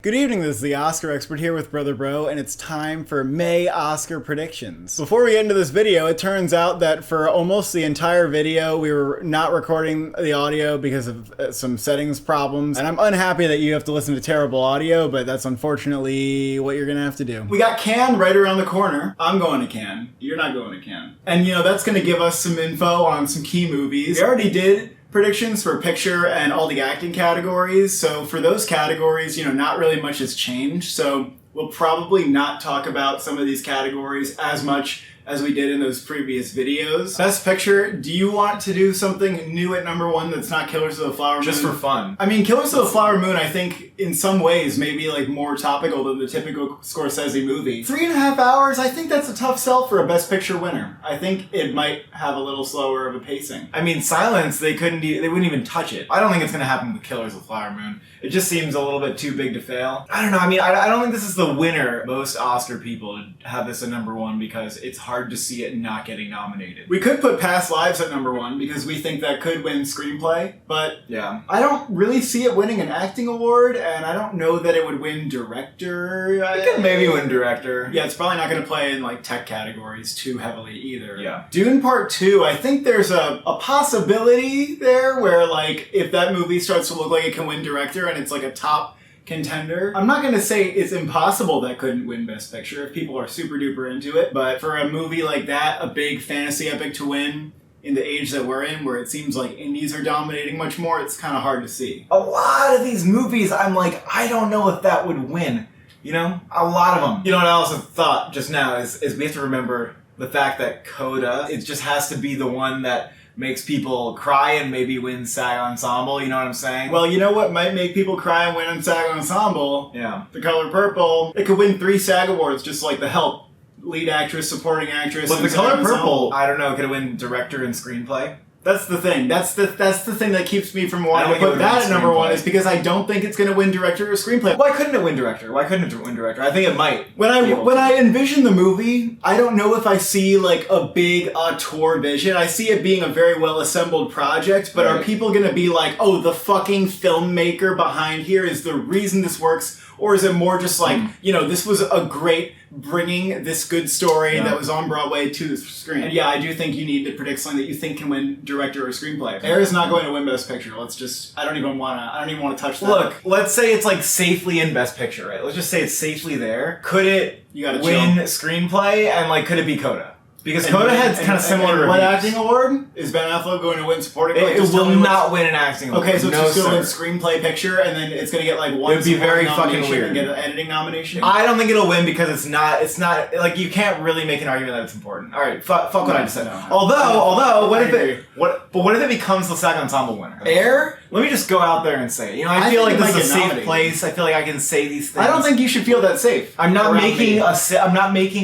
Good evening, this is the Oscar Expert here with Brother Bro, and it's time for May Oscar predictions. Before we get into this video, it turns out that for almost the entire video, we were not recording the audio because of some settings problems, and I'm unhappy that you have to listen to terrible audio, but that's unfortunately what you're gonna have to do. We got Cannes right around the corner. I'm going to Cannes. You're not going to Cannes. And you know, that's gonna give us some info on some key movies. We already did predictions for picture and all the acting categories. So for those categories, you know, not really much has changed. So we'll probably not talk about some of these categories as much as we did in those previous videos. Best Picture, do you want to do something new at number one that's not Killers of the Flower Moon? Just for fun. I mean, Killers of the Flower Moon, I think, in some ways, may be like more topical than the typical Scorsese movie. 3.5 hours, I think that's a tough sell for a Best Picture winner. I think it might have a little slower of a pacing. I mean, Silence, they wouldn't even touch it. I don't think it's gonna happen with Killers of the Flower Moon. It just seems a little bit too big to fail. I don't know, I mean, I don't think this is the winner. Most Oscar people have this at number one because it's hard to see it not getting nominated. We could put Past Lives at number one because we think that could win Screenplay, but yeah, I don't really see it winning an acting award, and I don't know that it would win director. It could maybe win director. Yeah, it's probably not going to play in like tech categories too heavily either. Yeah. Dune Part 2, I think there's a possibility there where like if that movie starts to look like it can win director and it's like a top contender. I'm not going to say it's impossible that couldn't win Best Picture if people are super duper into it, but for a movie like that, a big fantasy epic to win in the age that we're in, where it seems like indies are dominating much more, it's kind of hard to see. A lot of these movies, I'm like, I don't know if that would win. You know? A lot of them. You know what I also thought just now is we have to remember the fact that Coda, it just has to be the one that makes people cry and maybe win SAG Ensemble, you know what I'm saying? Well, you know what might make people cry and win in SAG Ensemble? Yeah. The Color Purple. It could win 3 SAG Awards, just like The Help. Lead actress, supporting actress. But The Color Purple, I don't know, could it win director and screenplay? That's the thing. That's the thing that keeps me from wanting to put that at number one, is because I don't think it's going to win director or screenplay. Why couldn't it win director? Why couldn't it win director? I think it might. When I envision the movie, I don't know if I see like a big auteur vision. I see it being a very well assembled project, but are people going to be like, oh, the fucking filmmaker behind here is the reason this works? Or is it more just like, you know, this was a great bringing this good story that was on Broadway to the screen? And yeah, I do think you need to predict something that you think can win director or screenplay. Air is not going to win Best Picture. Let's just, I don't even want to touch that. Look, let's say it's like safely in Best Picture, right? Let's just say it's safely there. Could it win screenplay, and like could it be Coda? Because Coda had kind of similar reviews. What acting award? Is Ben Affleck going to win supporting? It will not win an acting award. Okay, so it's just going to win screenplay picture, and then it's going to get like one. It would be very fucking weird. And get an editing nomination. I don't think it'll win because it's not like you can't really make an argument that it's important. All right, fuck what I just said. No. Although, what if it becomes the SAG Ensemble winner? Air? Let me just go out there and say it. You know, I feel like this is a safe place. I feel like I can say these things. I don't think you should feel that safe. I'm not making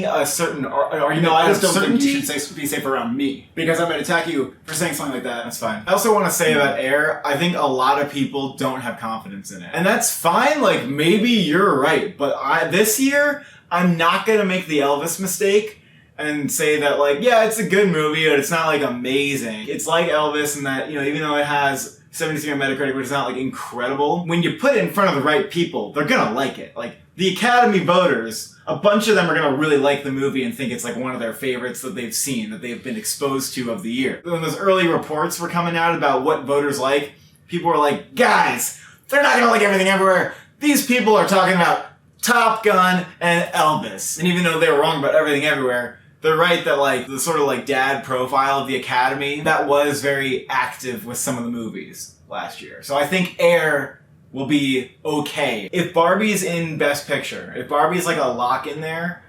a certain argument. No, I just don't think you should be safe around me, because I'm going to attack you for saying something like that. That's fine. I also want to say about Air, I think a lot of people don't have confidence in it. And that's fine, like maybe you're right, but this year, I'm not going to make the Elvis mistake and say that like, yeah, it's a good movie, but it's not like amazing. It's like Elvis in that, you know, even though it has 73 on Metacritic, which is not like incredible, when you put it in front of the right people, they're going to like it. Like the Academy voters, a bunch of them are going to really like the movie and think it's like one of their favorites that they've seen, that they've been exposed to of the year. When those early reports were coming out about what voters like, people were like, guys, they're not going to like Everything Everywhere. These people are talking about Top Gun and Elvis. And even though they were wrong about Everything Everywhere, they're right that like the sort of like dad profile of the Academy, that was very active with some of the movies last year. So I think Air will be okay. If Barbie's in Best Picture, if Barbie's like a lock in there,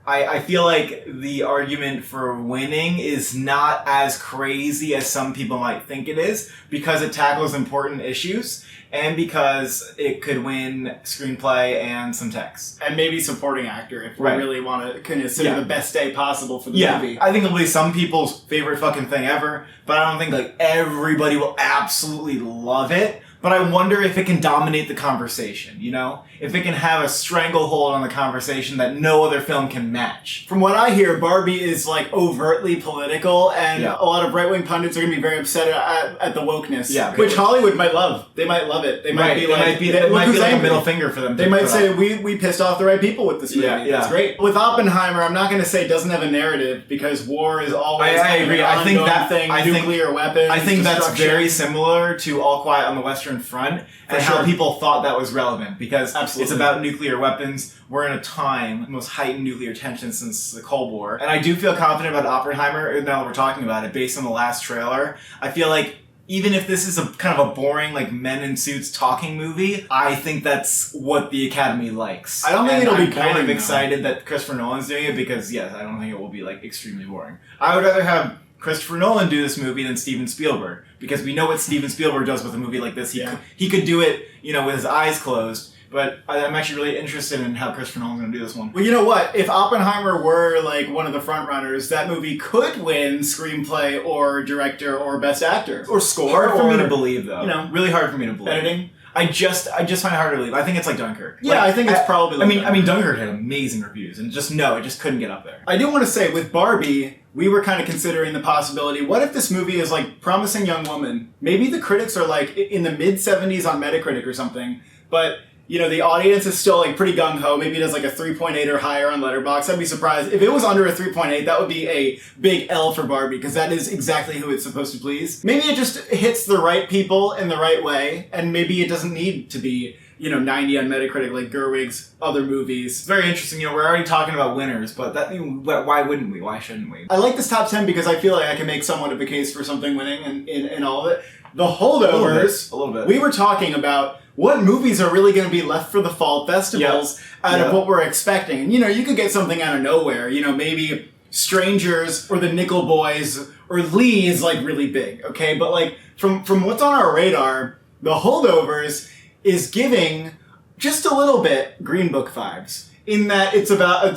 I feel like the argument for winning is not as crazy as some people might think it is, because it tackles important issues and because it could win screenplay and some text. And maybe supporting actor if we really want to consider the best day possible for the movie. I think it'll be some people's favorite fucking thing ever, but I don't think like everybody will absolutely love it. but I wonder if it can dominate the conversation, you know? If it can have a stranglehold on the conversation that no other film can match. From what I hear, Barbie is like overtly political, and a lot of right-wing pundits are going to be very upset at the wokeness, which Hollywood might love. They might love it. They might be like, it might be like a middle finger for them. They might say, we pissed off the right people with this movie. That's great. With Oppenheimer, I'm not going to say it doesn't have a narrative, because war is always I agree. I think that thing, nuclear weapons. I think that's very similar to All Quiet on the Western Front, and how people thought that was relevant, because it's about nuclear weapons. We're in a time, the most heightened nuclear tension since the Cold War. And I do feel confident about Oppenheimer, now that we're talking about it, based on the last trailer. I feel like even if this is a kind of a boring, like, men in suits talking movie, I think that's what the Academy likes. I don't think it'll be boring, kind of excited that Christopher Nolan's doing it, because, yes, I don't think it will be, like, extremely boring. I would rather have Christopher Nolan do this movie than Steven Spielberg, because we know what Steven Spielberg does with a movie like this. He could do it, you know, with his eyes closed. But I'm actually really interested in how Christopher Nolan's going to do this one. Well, you know what? If Oppenheimer were, like, one of the frontrunners, that movie could win Screenplay or Director or Best Actor. Or Score. Hard for me to believe, though. You know, really hard for me to believe. Editing. I just find it hard to believe. I think it's like Dunkirk. Yeah, I think it's probably like Dunkirk. I mean, Dunkirk had amazing reviews, and it just couldn't get up there. I do want to say, with Barbie, we were kind of considering the possibility, what if this movie is like Promising Young Woman? Maybe the critics are like in the mid-70s on Metacritic or something, but, you know, the audience is still like pretty gung-ho. Maybe it has like a 3.8 or higher on Letterboxd. I'd be surprised. If it was under a 3.8, that would be a big L for Barbie, because that is exactly who it's supposed to please. Maybe it just hits the right people in the right way, and maybe it doesn't need to be, you know, 90 on Metacritic like Gerwig's other movies. It's very interesting. You know, we're already talking about winners, but why wouldn't we? Why shouldn't we? I like this top 10 because I feel like I can make somewhat of a case for something winning in all of it. The Holdovers. A little bit. We were talking about what movies are really going to be left for the fall festivals out of what we're expecting. And, you know, you could get something out of nowhere. You know, maybe Strangers or The Nickel Boys or Lee is, like, really big, okay? But, like, from what's on our radar, The Holdovers is giving just a little bit Green Book vibes. In that it's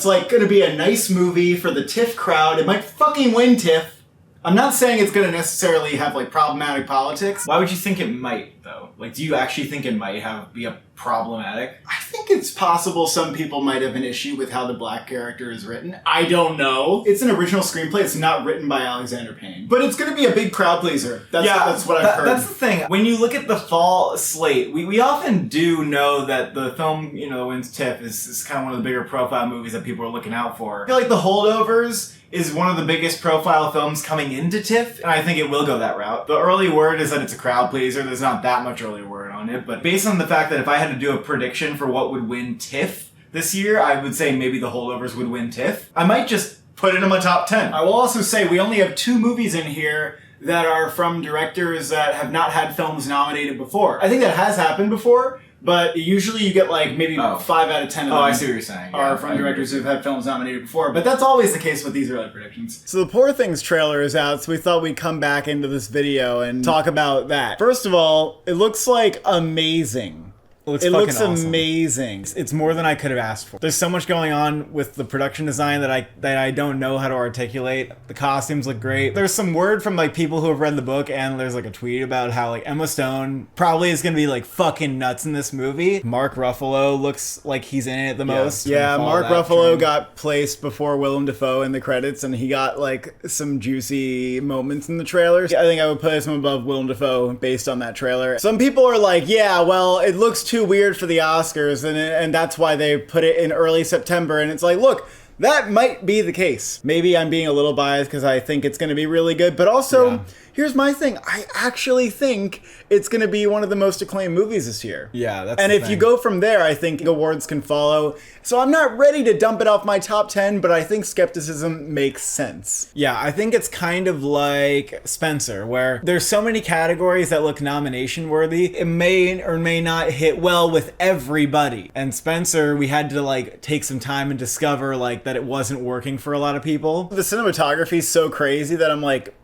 like going to be a nice movie for the TIFF crowd. It might fucking win TIFF. I'm not saying it's going to necessarily have, like, problematic politics. Why would you think it might, though? Like, do you actually think it might be a problematic? I think it's possible some people might have an issue with how the black character is written. I don't know. It's an original screenplay. It's not written by Alexander Payne. But it's going to be a big crowd pleaser. That's what I've heard. That's the thing. When you look at the fall slate, we often do know that the film, you know, wins TIFF is kind of one of the bigger profile movies that people are looking out for. I feel like The Holdovers is one of the biggest profile films coming into TIFF, and I think it will go that route. The early word is that it's a crowd pleaser. There's not that much early word on it, but based on the fact that if I had to do a prediction for what would win TIFF this year, I would say maybe The Holdovers would win TIFF. I might just put it in my top 10. I will also say we only have 2 movies in here that are from directors that have not had films nominated before. I think that has happened before, but usually you get like maybe 5 out of 10 of them. I see what you're saying. Are from directors who've had films nominated before, but that's always the case with these early predictions. So the Poor Things trailer is out, so we thought we'd come back into this video and talk about that. First of all, it looks like amazing. It looks awesome. Amazing. It's more than I could have asked for. There's so much going on with the production design that I don't know how to articulate. The costumes look great. There's some word from like people who have read the book, and there's like a tweet about how like Emma Stone probably is gonna be like fucking nuts in this movie. Mark Ruffalo looks like he's in it the most. Yeah, Mark Ruffalo got placed before Willem Dafoe in the credits, and he got like some juicy moments in the trailers. I think I would place him above Willem Dafoe based on that trailer. Some people are like, yeah, well, it looks too weird for the Oscars, and that's why they put it in early September. And it's like, look, that might be the case. Maybe I'm being a little biased because I think it's going to be really good, but also here's my thing. I actually think it's going to be one of the most acclaimed movies this year. Yeah, that's and the if thing. you go from there, I think awards can follow. So I'm not ready to dump it off my top 10, but I think skepticism makes sense. Yeah, I think it's kind of like Spencer, where there's so many categories that look nomination worthy. It may or may not hit well with everybody. And Spencer, we had to like take some time and discover like that it wasn't working for a lot of people. The cinematography is so crazy that I'm like,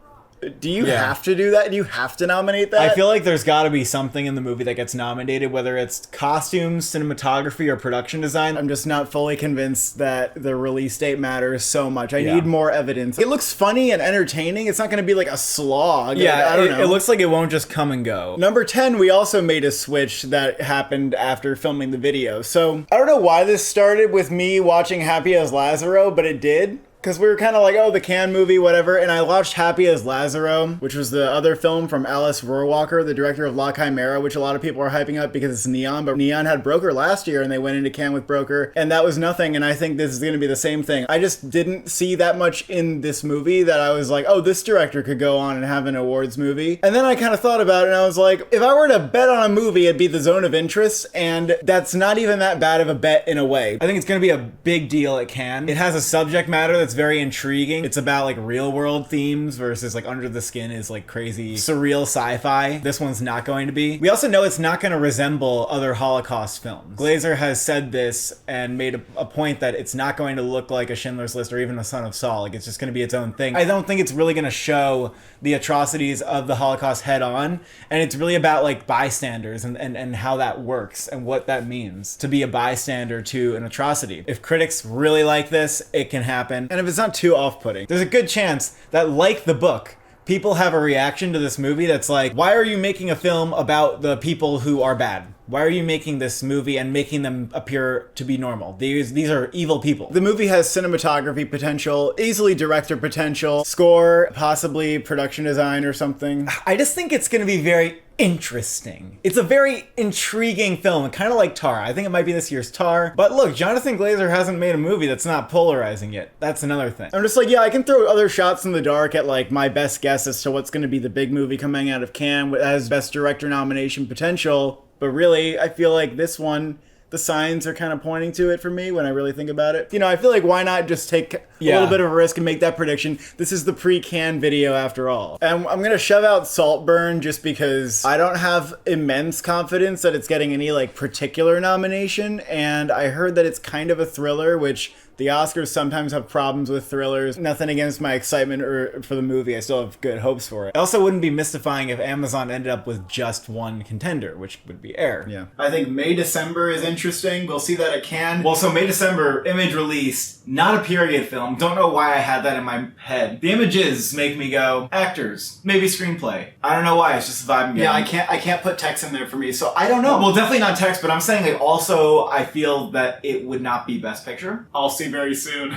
Do you have to do that? Do you have to nominate that? I feel like there's got to be something in the movie that gets nominated, whether it's costumes, cinematography, or production design. I'm just not fully convinced that the release date matters so much. I need more evidence. It looks funny and entertaining. It's not going to be like a slog. Yeah, I don't know. It looks like it won't just come and go. Number 10, we also made a switch that happened after filming the video. So I don't know why this started with me watching Happy as Lazaro, but it did. Because we were kind of like, oh, the Cannes movie, whatever. And I watched Happy as Lazaro, which was the other film from Alice Rohrwacher, the director of La Chimera, which a lot of people are hyping up because it's Neon. But Neon had Broker last year, and they went into Cannes with Broker. And that was nothing. And I think this is going to be the same thing. I just didn't see that much in this movie that I was like, oh, this director could go on and have an awards movie. And then I kind of thought about it, and I was like, if I were to bet on a movie, it'd be The Zone of Interest. And that's not even that bad of a bet in a way. I think it's going to be a big deal at Cannes. It has a subject matter that's very intriguing. It's about like real world themes versus like Under the Skin is like crazy surreal sci-fi. This one's not going to be. We also know it's not going to resemble other Holocaust films. Glazer has said this and made a point that it's not going to look like a Schindler's List or even a Son of Saul. Like it's just going to be its own thing. I don't think it's really going to show the atrocities of the Holocaust head on, and it's really about like bystanders and how that works and what that means to be a bystander to an atrocity. If critics really like this, it can happen. And if it's not too off-putting, there's a good chance that, like the book, people have a reaction to this movie that's like, why are you making a film about the people who are bad? Why are you making this movie and making them appear to be normal? These are evil people. The movie has cinematography potential, easily director potential, score, possibly production design or something. I just think it's going to be very interesting. It's a very intriguing film, kind of like Tar. I think it might be this year's Tar. But look, Jonathan Glazer hasn't made a movie that's not polarizing yet. That's another thing. I'm just like, yeah, I can throw other shots in the dark at like my best guess as to what's going to be the big movie coming out of Cannes that has best director nomination potential. But really, I feel like this one, the signs are kind of pointing to it for me when I really think about it. You know, I feel like why not just take a little bit of a risk and make that prediction? This is the pre-Cannes video after all. And I'm going to shove out Saltburn just because I don't have immense confidence that it's getting any like particular nomination. And I heard that it's kind of a thriller, which the Oscars sometimes have problems with thrillers. Nothing against my excitement for the movie. I still have good hopes for it. It also wouldn't be mystifying if Amazon ended up with just one contender, which would be Air. Yeah. I think May-December is interesting. We'll see that at Cannes. Well, so May-December, Image released, not a period film. Don't know why I had that in my head. The images make me go, actors, maybe screenplay. I don't know why, it's just the vibe I'm getting. Yeah, I can't put text in there for me, so I don't know. Well, definitely not text, but I'm saying like also I feel that it would not be Best Picture. I'll see very soon.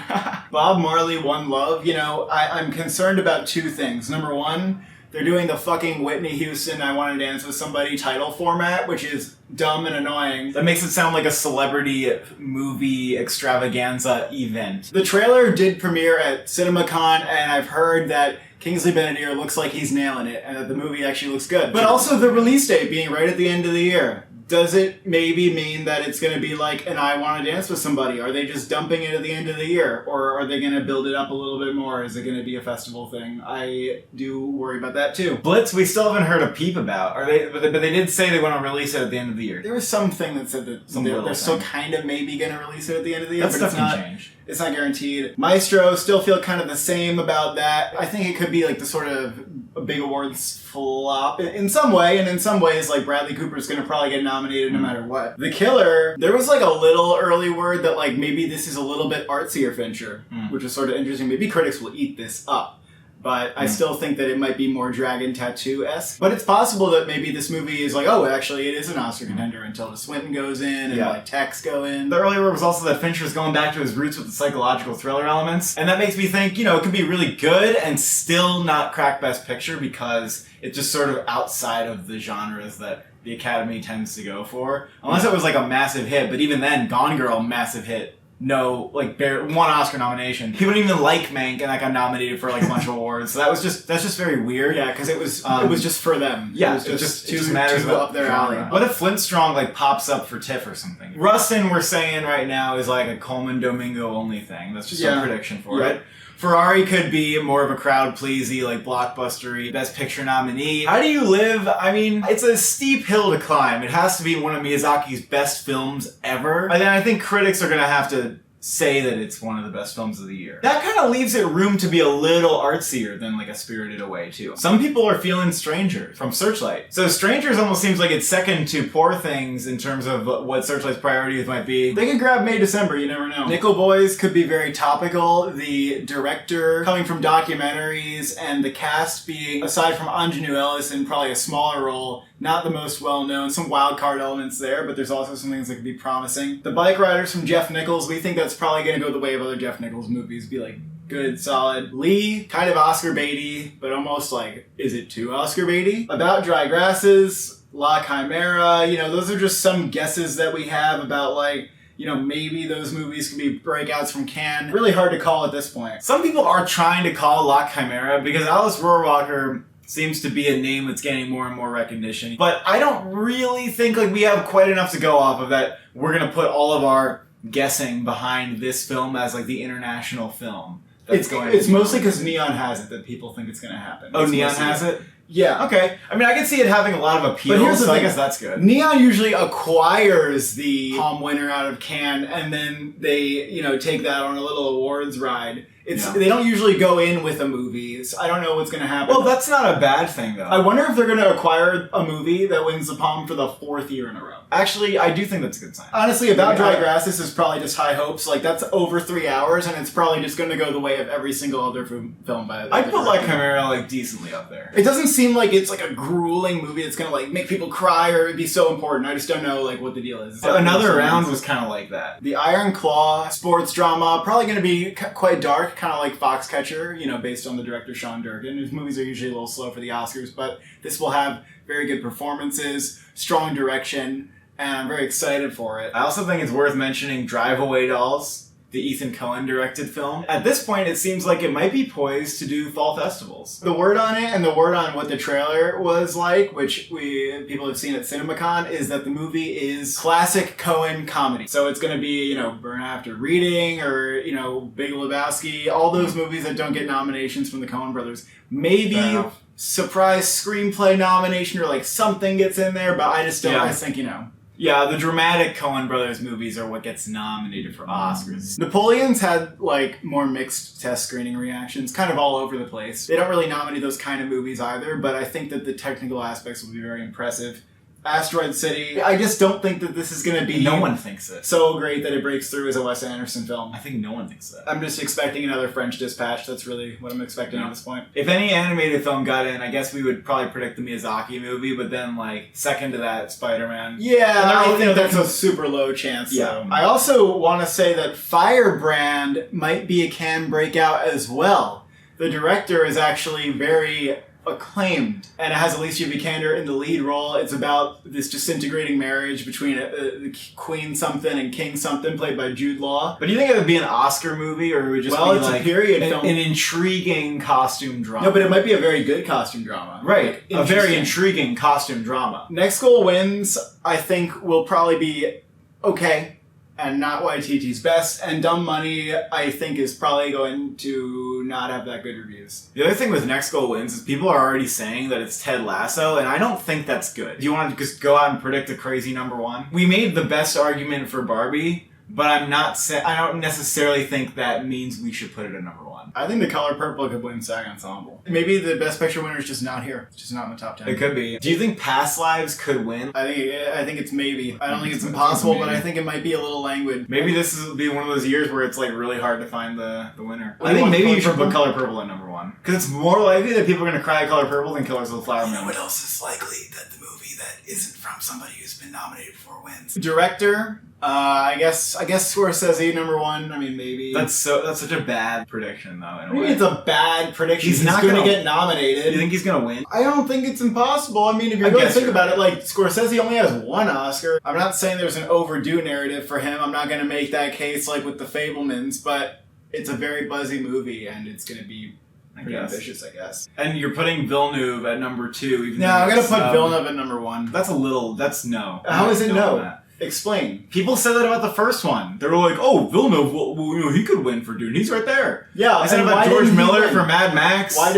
Bob Marley, One Love. You know, I'm concerned about two things. Number one, they're doing the fucking Whitney Houston I Want to Dance with Somebody title format, which is dumb and annoying. That makes it sound like a celebrity movie extravaganza event. The trailer did premiere at CinemaCon, and I've heard that Kingsley Benadir looks like he's nailing it, and that the movie actually looks good. But also the release date being right at the end of the year. Does it maybe mean that it's going to be like an I Want to Dance with Somebody? Are they just dumping it at the end of the year? Or are they going to build it up a little bit more? Is it going to be a festival thing? I do worry about that too. Blitz, we still haven't heard a peep about. But they did say they want to release it at the end of the year. There was something that said that they're still kind of maybe going to release it at the end of the year. That stuff can change. It's not guaranteed. Maestro, still feel kind of the same about that. I think it could be like the sort of a big awards flop in some way, and in some ways, like Bradley Cooper's going to probably get nominated no matter what. The Killer, there was like a little early word that like maybe this is a little bit artsier Fincher, which is sort of interesting. Maybe critics will eat this up. But I still think that it might be more Dragon Tattoo-esque. But it's possible that maybe this movie is like, oh, actually, it is an Oscar contender until Swinton goes in and like Tex go in. The earlier word was also that Fincher's going back to his roots with the psychological thriller elements. And that makes me think, you know, it could be really good and still not crack Best Picture because it's just sort of outside of the genres that the Academy tends to go for. Unless it was like a massive hit. But even then, Gone Girl, massive hit. No, like one Oscar nomination. People didn't even like Mank, and that got nominated for like a bunch of awards. So that's just very weird. Yeah, because it was just for them. Yeah, it just matters to up their alley. What if Flint Strong like pops up for TIFF or something? Rustin, we're saying right now, is like a Coleman Domingo only thing. That's just a prediction for it. Ferrari could be more of a crowd-pleasy, like blockbustery Best Picture nominee. How Do You Live? I mean, it's a steep hill to climb. It has to be one of Miyazaki's best films ever. And then I think critics are going to have to say that it's one of the best films of the year. That kind of leaves it room to be a little artsier than like a Spirited Away too. Some people are feeling Strangers from Searchlight. So Strangers almost seems like it's second to Poor Things in terms of what Searchlight's priorities might be. They could grab May, December, you never know. Nickel Boys could be very topical. The director coming from documentaries and the cast being, aside from Anjanou Ellis in probably a smaller role, not the most well-known. Some wild card elements there, but there's also some things that could be promising. The Bike Riders from Jeff Nichols, we think that's probably going to go the way of other Jeff Nichols movies. Be like, good, solid. Lee, kind of Oscar baity, but almost like, is it too Oscar baity? About Dry Grasses, La Chimera, those are just some guesses that we have about like, maybe those movies could be breakouts from Cannes. Really hard to call at this point. Some people are trying to call La Chimera because Alice Rohrwacher seems to be a name that's getting more and more recognition. But I don't really think like we have quite enough to go off of that we're going to put all of our guessing behind this film as like the international film. It's mostly because Neon has it that people think it's going to happen. Oh, Neon has it? Yeah. Okay. I mean, I can see it having a lot of appeal, but here's the so thing. I guess that's good. Neon usually acquires the Palm winner out of Cannes, and then they, take that on a little awards ride. They don't usually go in with a movie. So I don't know what's going to happen. Well, that's not a bad thing, though. I wonder if they're going to acquire a movie that wins the Palm for the 4th year in a row. Actually, I do think that's a good sign. Honestly, About Dry Grasses is probably just high hopes. Like, that's over 3 hours, and it's probably just going to go the way of every single other film by I'd put La Chimera, like, decently up there. It doesn't seem like it's, like, a grueling movie that's going to, like, make people cry or be so important. I just don't know, like, what the deal is. Another Round was kind of like that. The Iron Claw sports drama, probably going to be quite dark, kind of like Foxcatcher, based on the director Sean Durkin. His movies are usually a little slow for the Oscars, but this will have very good performances, strong direction, and I'm very excited for it. I also think it's worth mentioning Drive Away Dolls, the Ethan Coen directed film. At this point, it seems like it might be poised to do fall festivals. The word on it and the word on what the trailer was like, which people have seen at CinemaCon, is that the movie is classic Coen comedy. So it's going to be, Burn After Reading or, Big Lebowski, all those movies that don't get nominations from the Coen brothers. Maybe surprise screenplay nomination or like something gets in there, but I just don't. I think, Yeah, the dramatic Coen Brothers movies are what gets nominated for Oscars. Napoleon's had, like, more mixed test screening reactions, kind of all over the place. They don't really nominate those kind of movies either, but I think that the technical aspects will be very impressive. Asteroid City, I just don't think that this is going to be... No one thinks it. ...so great that it breaks through as a Wes Anderson film. I think no one thinks that. I'm just expecting another French Dispatch. That's really what I'm expecting at this point. If any animated film got in, I guess we would probably predict the Miyazaki movie, but then, like, second to that, Spider-Man. Yeah, I think that's a super low chance, though. I also want to say that Firebrand might be a Cannes breakout as well. The director is actually very acclaimed, and it has Alicia Vikander in the lead role. It's about this disintegrating marriage between the Queen something and King something, played by Jude Law. But do you think it would be an Oscar movie, or would it just be it's like a period film, an intriguing costume drama? No, but it might be a very good costume drama. Right, a very intriguing costume drama. Next Goal Wins, I think, will probably be okay, and not YTT's best, and Dumb Money, I think, is probably going to not have that good reviews. The other thing with Next Goal Wins is people are already saying that it's Ted Lasso, and I don't think that's good. Do you want to just go out and predict a crazy number one? We made the best argument for Barbie, but I don't necessarily think that means we should put it at number one. I think The Color Purple could win SAG Ensemble. Maybe the Best Picture winner is just not here. It's just not in the top 10. It could be. Do you think Past Lives could win? I think it's maybe. I don't think it's impossible, but I think it might be a little languid. Maybe this will be one of those years where it's like really hard to find the winner. I think maybe you should put Color Purple at number one. Because it's more likely that people are going to cry Color Purple than Killers of the Flower Moon. You know what else is likely? That the movie that isn't from somebody who's been nominated before wins. Director, I guess Scorsese number one. I mean, maybe. That's such a bad prediction, though. In a way. It's a bad prediction. He's not going to get nominated. You think he's going to win? I don't think it's impossible. I mean, if you're going to think about it, like, Scorsese only has one Oscar. I'm not saying there's an overdue narrative for him. I'm not going to make that case like with The Fabelmans, but it's a very buzzy movie, and it's going to be pretty ambitious, I guess. And you're putting Villeneuve at number two. No, I'm going to put Villeneuve at number one. That's no. How is it no? Explain. People said that about the first one. They were like, "Oh, Villeneuve, well, he could win for Dune. He's right there." Yeah, I said about George Miller for Mad Max. Why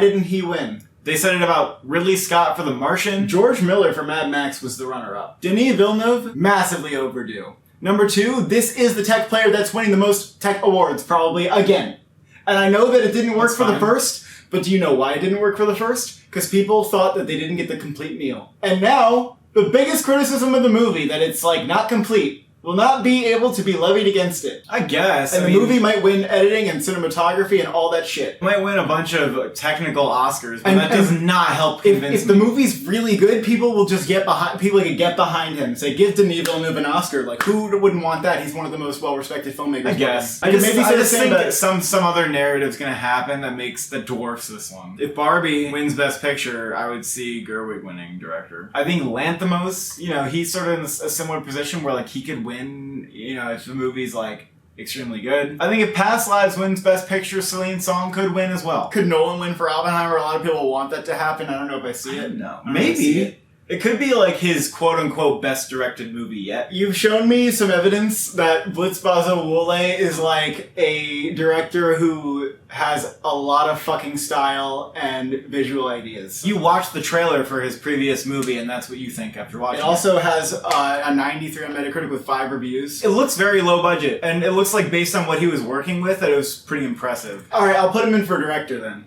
didn't he win? They said it about Ridley Scott for The Martian. George Miller for Mad Max was the runner-up. Denis Villeneuve, massively overdue. Number 2, this is the tech player that's winning the most tech awards, probably, again. And I know that it didn't work for the first, but do you know why it didn't work for the first? Because people thought that they didn't get the complete meal. And now, the biggest criticism of the movie, that it's, like, not complete, will not be able to be levied against it. I guess. And the movie might win editing and cinematography and all that shit. It might win a bunch of technical Oscars, but that does not help convince me. If the movie's really good, people will just get behind. People can get behind him and say, "Give Denis Villeneuve an Oscar." Like, who wouldn't want that? He's one of the most well-respected filmmakers. I guess. I just think that some other narrative's gonna happen that dwarfs this one. If Barbie wins Best Picture, I would see Gerwig winning director. I think Lanthimos, he's sort of in a similar position where like he could win. If the movie's like extremely good. I think if Past Lives wins Best Picture, Celine Song could win as well. Could Nolan win for Oppenheimer? A lot of people want that to happen. I don't know if I see it. No, maybe. It could be like his quote-unquote best directed movie yet. You've shown me some evidence that Blitzbazawule is like a director who has a lot of fucking style and visual ideas. You watched the trailer for his previous movie and that's what you think after watching it. It also has a 93 on Metacritic with 5 reviews. It looks very low budget, and it looks like based on what he was working with, that it was pretty impressive. Alright, I'll put him in for director then.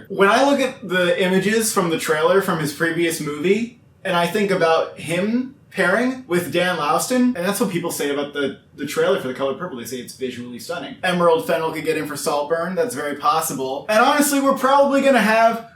When I look at the images from the trailer from his previous movie, and I think about him pairing with Dan Lauston, and that's what people say about the trailer for The Color Purple. They say it's visually stunning. Emerald Fennell could get in for Saltburn. That's very possible. And honestly, we're probably going to have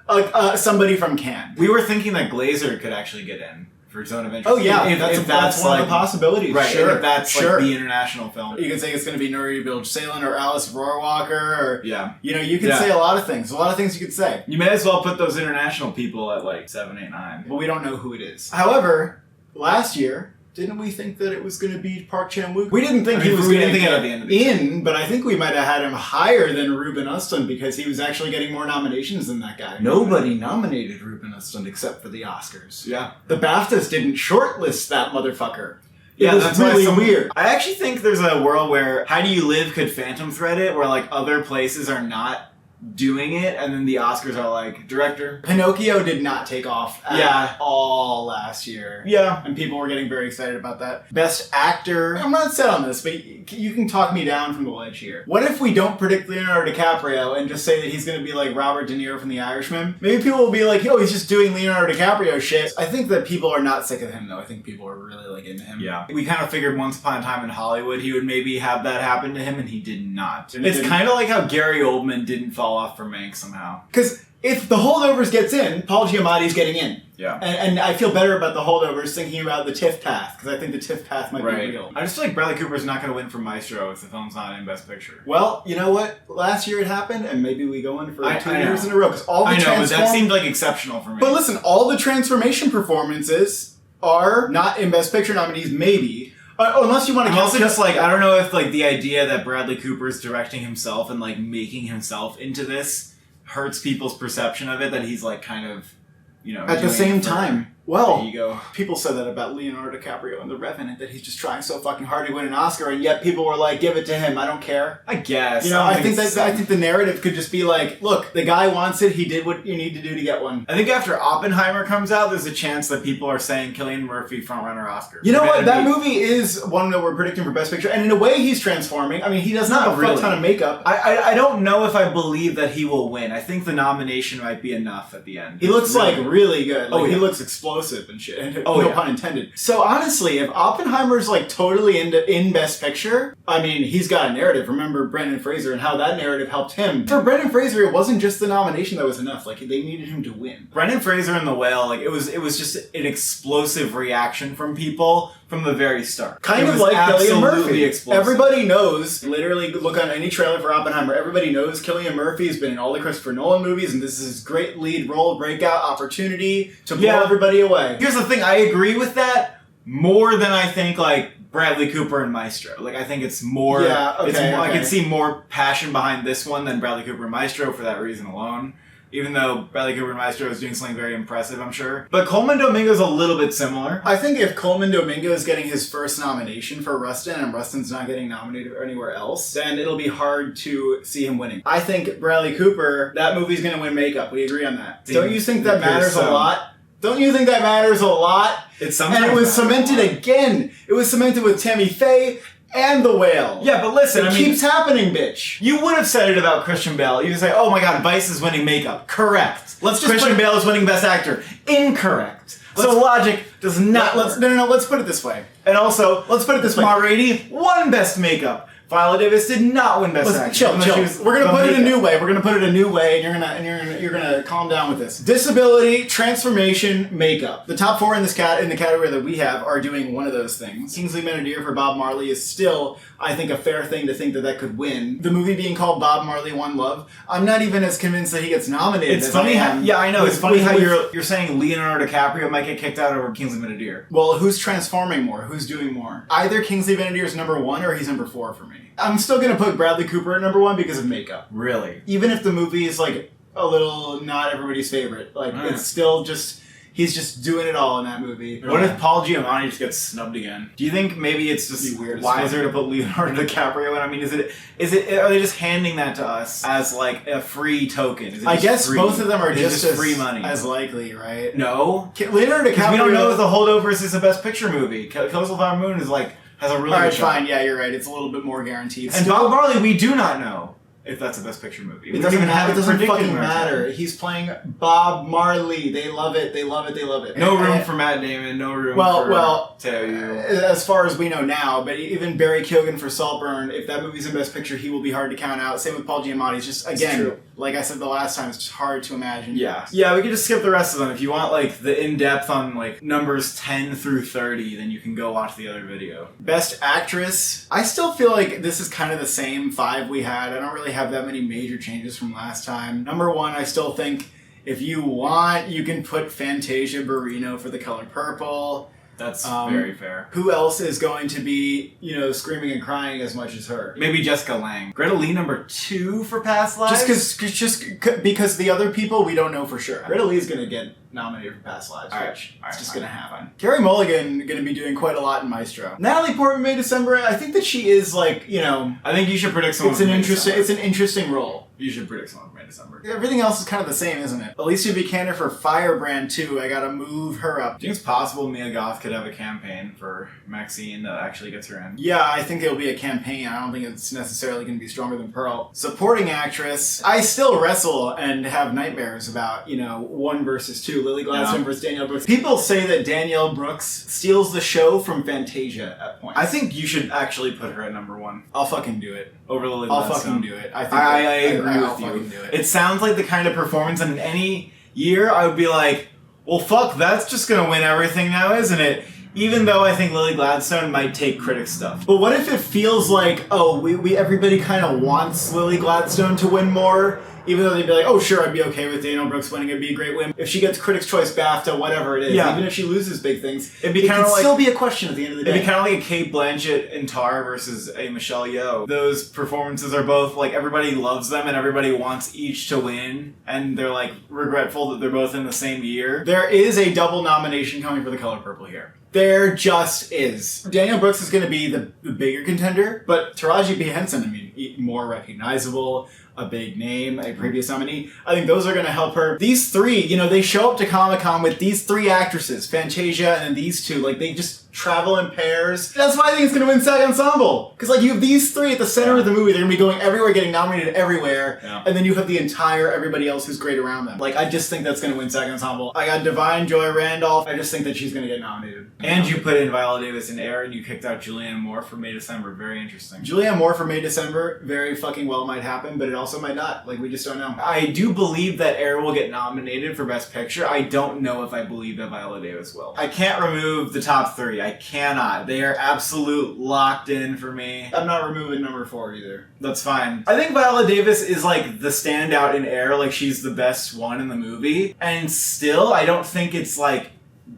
somebody from Cannes. We were thinking that Glazer could actually get in for Zone of Interest. Oh yeah, that's one of the possibilities. Right, sure. If that's like the international film. You could say it's going to be Nuri Bilge Ceylan or Alice Rohrwacher, or you could Yeah. say a lot of things. A lot of things you could say. You may as well put those international people at like 7, 8, 9. But we don't know who it is. However, last year, didn't we think that it was going to be Park Chan-wook? We didn't think he was going to get get at the end of the in, but I think we might have had him higher than Ruben Östlund because he was actually getting more nominations than that guy. Nobody nominated Ruben Östlund except for the Oscars. Yeah. The BAFTAs didn't shortlist that motherfucker. Yeah, that's really why weird. I actually think there's a world where How Do You Live could phantom thread it, where like other places are not doing it, and then the Oscars are like, director. Pinocchio did not take off at all last year. Yeah. And people were getting very excited about that. Best actor. I'm not set on this, but you can talk me down from the ledge here. What if we don't predict Leonardo DiCaprio and just say that he's going to be like Robert De Niro from The Irishman? Maybe people will be like, he's just doing Leonardo DiCaprio shit. I think that people are not sick of him, though. I think people are really like into him. Yeah. We kind of figured Once Upon a Time in Hollywood he would maybe have that happen to him, and he did not. It's kind of like how Gary Oldman didn't fall off for Mank somehow. Because if The Holdovers gets in, Paul Giamatti's getting in. Yeah. And I feel better about The Holdovers thinking about the TIFF path, because I think the TIFF path might be real. I just feel like Bradley Cooper's not going to win for Maestro if the film's not in Best Picture. Well, you know what? Last year it happened, and maybe we go in for 2 years in a row. Because all the but that seemed like exceptional for me. But listen, all the transformation performances are not in Best Picture nominees, maybe. Unless you want to. I'm also just like, I don't know if like the idea that Bradley Cooper's directing himself and like making himself into this hurts people's perception of it, that he's like kind of, at the same time. Well, ego. People said that about Leonardo DiCaprio in The Revenant, that he's just trying so fucking hard to win an Oscar, and yet people were like, give it to him, I don't care. I guess. I think the narrative could just be like, look, the guy wants it, he did what you need to do to get one. I think after Oppenheimer comes out, there's a chance that people are saying Cillian Murphy frontrunner Oscar. You know what? That movie is one that we're predicting for Best Picture, and in a way he's transforming. I mean, he doesn't have a fuck ton of makeup. I don't know if I believe that he will win. I think the nomination might be enough at the end. He looks like really good. He looks explosive and shit. No pun intended. So honestly, if Oppenheimer's like totally in Best Picture, I mean, he's got a narrative. Remember Brendan Fraser and how that narrative helped him. For Brendan Fraser, it wasn't just the nomination that was enough. Like, they needed him to win. Brendan Fraser in The Whale, like, it was just an explosive reaction from people from the very start. Kind of like Cillian Murphy. Everybody knows, literally look on any trailer for Oppenheimer, everybody knows Cillian Murphy has been in all the Christopher Nolan movies, and this is his great lead role, breakout opportunity to blow everybody away. Here's the thing, I agree with that more than I think, like, Bradley Cooper and Maestro. Like, I think it's more... I can see more passion behind this one than Bradley Cooper and Maestro for that reason alone. Even though Bradley Cooper and Maestro is doing something very impressive, I'm sure. But Coleman Domingo's a little bit similar. I think if Coleman Domingo is getting his first nomination for Rustin and Rustin's not getting nominated anywhere else, then it'll be hard to see him winning. I think Bradley Cooper, that movie's going to win makeup. We agree on that. Don't you think that matters a lot? Don't you think that matters a lot? It's And it sometimes was not cemented number one. again. It was cemented with Tammy Faye and The Whale. Yeah, but listen, It keeps happening, bitch. you would have said it about Christian Bale. You would say, "Oh my God, Vice is winning makeup." Correct. Let's just Christian put- Bale is winning Best Actor. Incorrect. So logic does not. Let's put it this way. And also, Let's put it this way. Ma Rainey won Best Makeup. Viola Davis did not win Best Actor. Chill. even though she was We're gonna the put it a makeup. new way. We're gonna put it a new way, and you're gonna calm down with this. Disability, transformation, makeup. The top four in this in the category that we have are doing one of those things. Kingsley Benadir for Bob Marley is still, I think, a fair thing to think that could win. The movie being called Bob Marley One Love, I'm not even as convinced that he gets nominated. It's as funny I how, am. yeah, I know. It's funny with- how with- you're saying Leonardo DiCaprio might get kicked out over Kingsley Benadir. Well, who's transforming more? Who's doing more? Either Kingsley Benadir's number one or he's number four for me. I'm still gonna put Bradley Cooper at number one because of makeup. Really? Even if the movie is like a little not everybody's favorite, like Right. it's still just he's just doing it all in that movie. What if Paul Giamatti just gets snubbed again? Do you think maybe it's just Be weird as wiser fuck. to put Leonardo DiCaprio in? I mean, is it are they just handing that to us as like a free token? Is it I just guess free? both of them are Is it just as free money. as likely, right? No, Leonardo because DiCaprio. we don't know if The Holdovers is a Best Picture movie. Killers of the Flower Moon is like has a really All right, good shot. fine. Yeah, you're right. It's a little bit more guaranteed. And Still, Bob Marley, we do not know if that's a Best Picture movie. it doesn't matter. It doesn't predicted fucking in our matter. time. He's playing Bob Marley. They love it. They love it. They love it. No room And- for Matt Damon. No room Well, for well, Teo. as far as we know now, but even Barry Keoghan for Saltburn, if that movie's in Best Picture, he will be hard to count out. Same with Paul Giamatti. It's just, again, true. like I said the last time, it's just hard to imagine. Yeah. Yeah, we could just skip the rest of them. If you want like the in-depth on like numbers 10 through 30, then you can go watch the other video. Best Actress, I still feel like this is kind of the same five we had. I don't really have that many major changes from last time. Number one, I still think if you want, you can put Fantasia Barrino for The Color Purple. That's Um, very fair. Who else is going to be, screaming and crying as much as her? Maybe Jessica Lange. Greta Lee number 2 for Past Lives? Because the other people we don't know for sure. Greta Lee's gonna get nominated for Past Lives, All right, which all right, it's just fine, gonna happen. fine. Carey Mulligan gonna be doing quite a lot in Maestro. Natalie Portman May December. I think that she is like I think you should predict someone it's an from May interesting. December. It's an interesting role. You should predict someone from May December. Everything else is kind of the same, isn't it? Alicia Vikander for Firebrand 2. I gotta move her up. Do you think it's possible Mia Goth could have a campaign for Maxine that actually gets her in? Yeah, I think it'll be a campaign. I don't think it's necessarily going to be stronger than Pearl. Supporting actress, I still wrestle and have nightmares about, 1 versus 2. Lily Gladstone Yeah. versus Danielle Brooks. People say that Danielle Brooks steals the show from Fantasia at points. I think you should actually put her at number 1 I'll fucking do it. over Lily I'll Gladstone. fucking do it. I think I that- agree I'll with you. fucking do it. It sounds like the kind of performance, and in any year, I would be like, well, fuck, that's just gonna win everything now, isn't it? Even though I think Lily Gladstone might take critic stuff. But what if it feels like, we everybody kind of wants Lily Gladstone to win more, even though they'd be like, oh sure, I'd be okay with Danielle Brooks winning, it'd be a great win. If she gets Critics' Choice, BAFTA, whatever it is, Yeah. even if she loses big things, It'd be it kinda could like- still be a question at the end of the day. It'd be kind of like a Kate Blanchett in Tar versus a Michelle Yeoh. Those performances are both, like, everybody loves them and everybody wants each to win, and they're, like, regretful that they're both in the same year. There is a double nomination coming for The Color Purple here. There just is. Danielle Brooks is going to be the bigger contender, but Taraji P. Henson, more recognizable, a big name, a previous nominee. I think those are going to help her. These three, they show up to Comic-Con with these three actresses, Fantasia and then these two. Like, they just travel in pairs. That's why I think it's going to win SAG Ensemble. Because, you have these three at the center of the movie. They're going to be going everywhere, getting nominated everywhere. Yeah. And then you have the entire everybody else who's great around them. Like, I just think that's going to win SAG Ensemble. I got Divine Joy Randolph. I just think that she's going to get nominated. And you put in Viola Davis in Air, and you kicked out Julianne Moore for May December. Very interesting. Julianne Moore for May December, very fucking well might happen, but it also might not. Like, we just don't know. I do believe that Air will get nominated for Best Picture. I don't know if I believe that Viola Davis will. I can't remove the top 3. I cannot. They are absolute locked in for me. I'm not removing number 4 either. That's fine. I think Viola Davis is like the standout in Air, like she's the best one in the movie. And still, I don't think it's like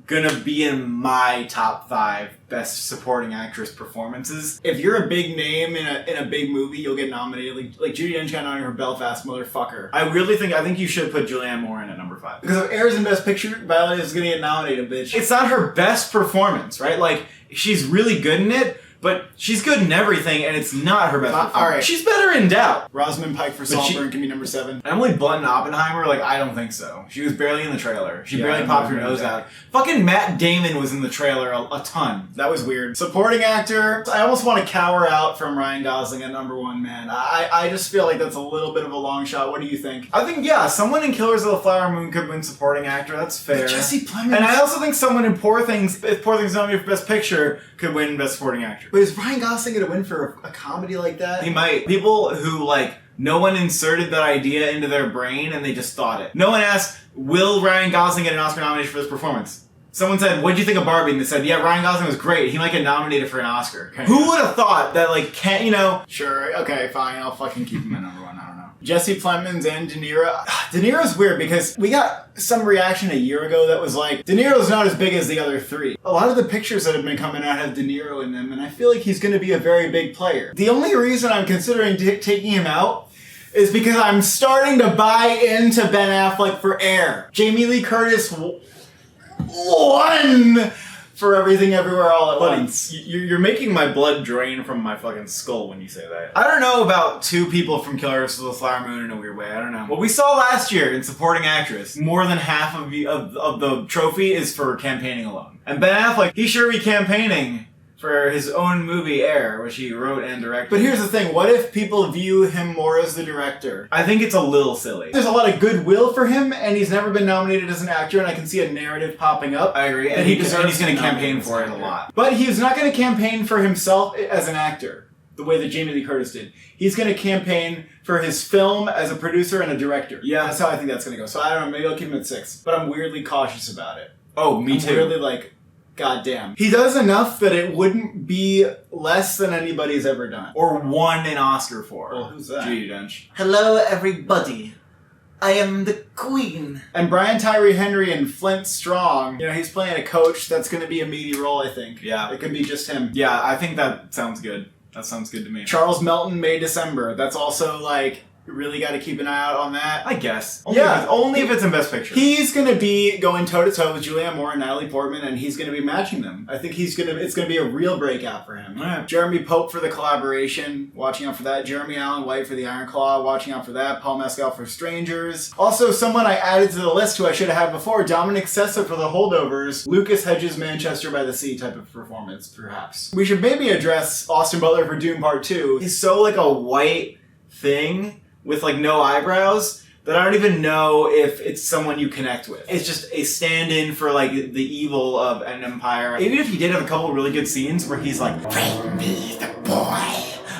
gonna be in my top 5 best supporting actress performances. If you're a big name in a big movie, you'll get nominated. Like Judi Dench got nominated for Belfast, motherfucker. I think you should put Julianne Moore in at number 5. Because if Air's in Best Picture, Viola is gonna get nominated, bitch. It's not her best performance, right? Like, she's really good in it, but she's good in everything, and it's not her best performance. All right. She's better in Doubt. Rosamund Pike for Saltburn can be number 7. Emily Blunt in Oppenheimer, like, I don't think so. She was barely in the trailer. She Yeah, barely I popped her remember nose that. out. Fucking Matt Damon was in the trailer a ton. That was weird. Supporting actor, I almost want to cower out from Ryan Gosling at number 1, man. I just feel like that's a little bit of a long shot. What do you think? I think, yeah, someone in Killers of the Flower Moon could win supporting actor. That's fair. Jesse Plemons. And I also think someone in Poor Things, if Poor Things nominated for Best Picture, could win Best Supporting Actor. But is Ryan Gosling going to win for a comedy like that? He might. People who, like, no one inserted that idea into their brain and they just thought it. No one asked, will Ryan Gosling get an Oscar nomination for this performance? Someone said, what'd you think of Barbie? And they said, yeah, Ryan Gosling was great. He might get nominated for an Oscar. Okay. Who would have thought that, like, can't, you know... Sure, okay, fine. I'll fucking keep him at number 1. I don't know. Jesse Plemons and De Niro. De Niro's weird because we got some reaction a year ago that was like, De Niro's not as big as the other 3. A lot of the pictures that have been coming out have De Niro in them, and I feel like he's going to be a very big player. The only reason I'm considering taking him out is because I'm starting to buy into Ben Affleck for Air. Jamie Lee Curtis won for Everything Everywhere All at Once. You're making my blood drain from my fucking skull when you say that. I don't know about 2 people from Killers of the Flower Moon in a weird way. I don't know. What we saw last year in Supporting Actress, more than half of the trophy is for campaigning alone. And Ben Affleck, he sure be campaigning for his own movie Air, which he wrote and directed. But here's the thing, what if people view him more as the director? I think it's a little silly. There's a lot of goodwill for him, and he's never been nominated as an actor, and I can see a narrative popping up. I agree, and he's going to campaign for it a lot. But he's not going to campaign for himself as an actor, the way that Jamie Lee Curtis did. He's going to campaign for his film as a producer and a director. Yeah. That's how I think that's going to go. So I don't know, maybe I'll keep him at 6. But I'm weirdly cautious about it. Oh, me too. Weirdly like... God damn. He does enough that it wouldn't be less than anybody's ever done. Or won an Oscar for. Well, who's that? Judi Dench. Hello, everybody. I am the Queen. And Brian Tyree Henry and Flint Strong, you know, he's playing a coach. That's going to be a meaty role, I think. Yeah. It could be just him. Yeah, I think that sounds good. That sounds good to me. Charles Melton, May December. That's also like... You really got to keep an eye out on that. I guess. Only if it's in Best Picture. He's going to be going toe-to-toe with Julianne Moore and Natalie Portman, and he's going to be matching them. I think it's going to be a real breakout for him. Right. Jeremy Pope for The Collaboration, watching out for that. Jeremy Allen White for The Iron Claw, watching out for that. Paul Mescal for Strangers. Also, someone I added to the list who I should have had before, Dominic Sessa for The Holdovers. Lucas Hedges' Manchester by the Sea type of performance, perhaps. We should maybe address Austin Butler for Dune Part 2. He's so like a white thing with like no eyebrows that I don't even know if it's someone you connect with. It's just a stand-in for like the evil of an empire. Even if he did have a couple of really good scenes where he's like, bring me the boy.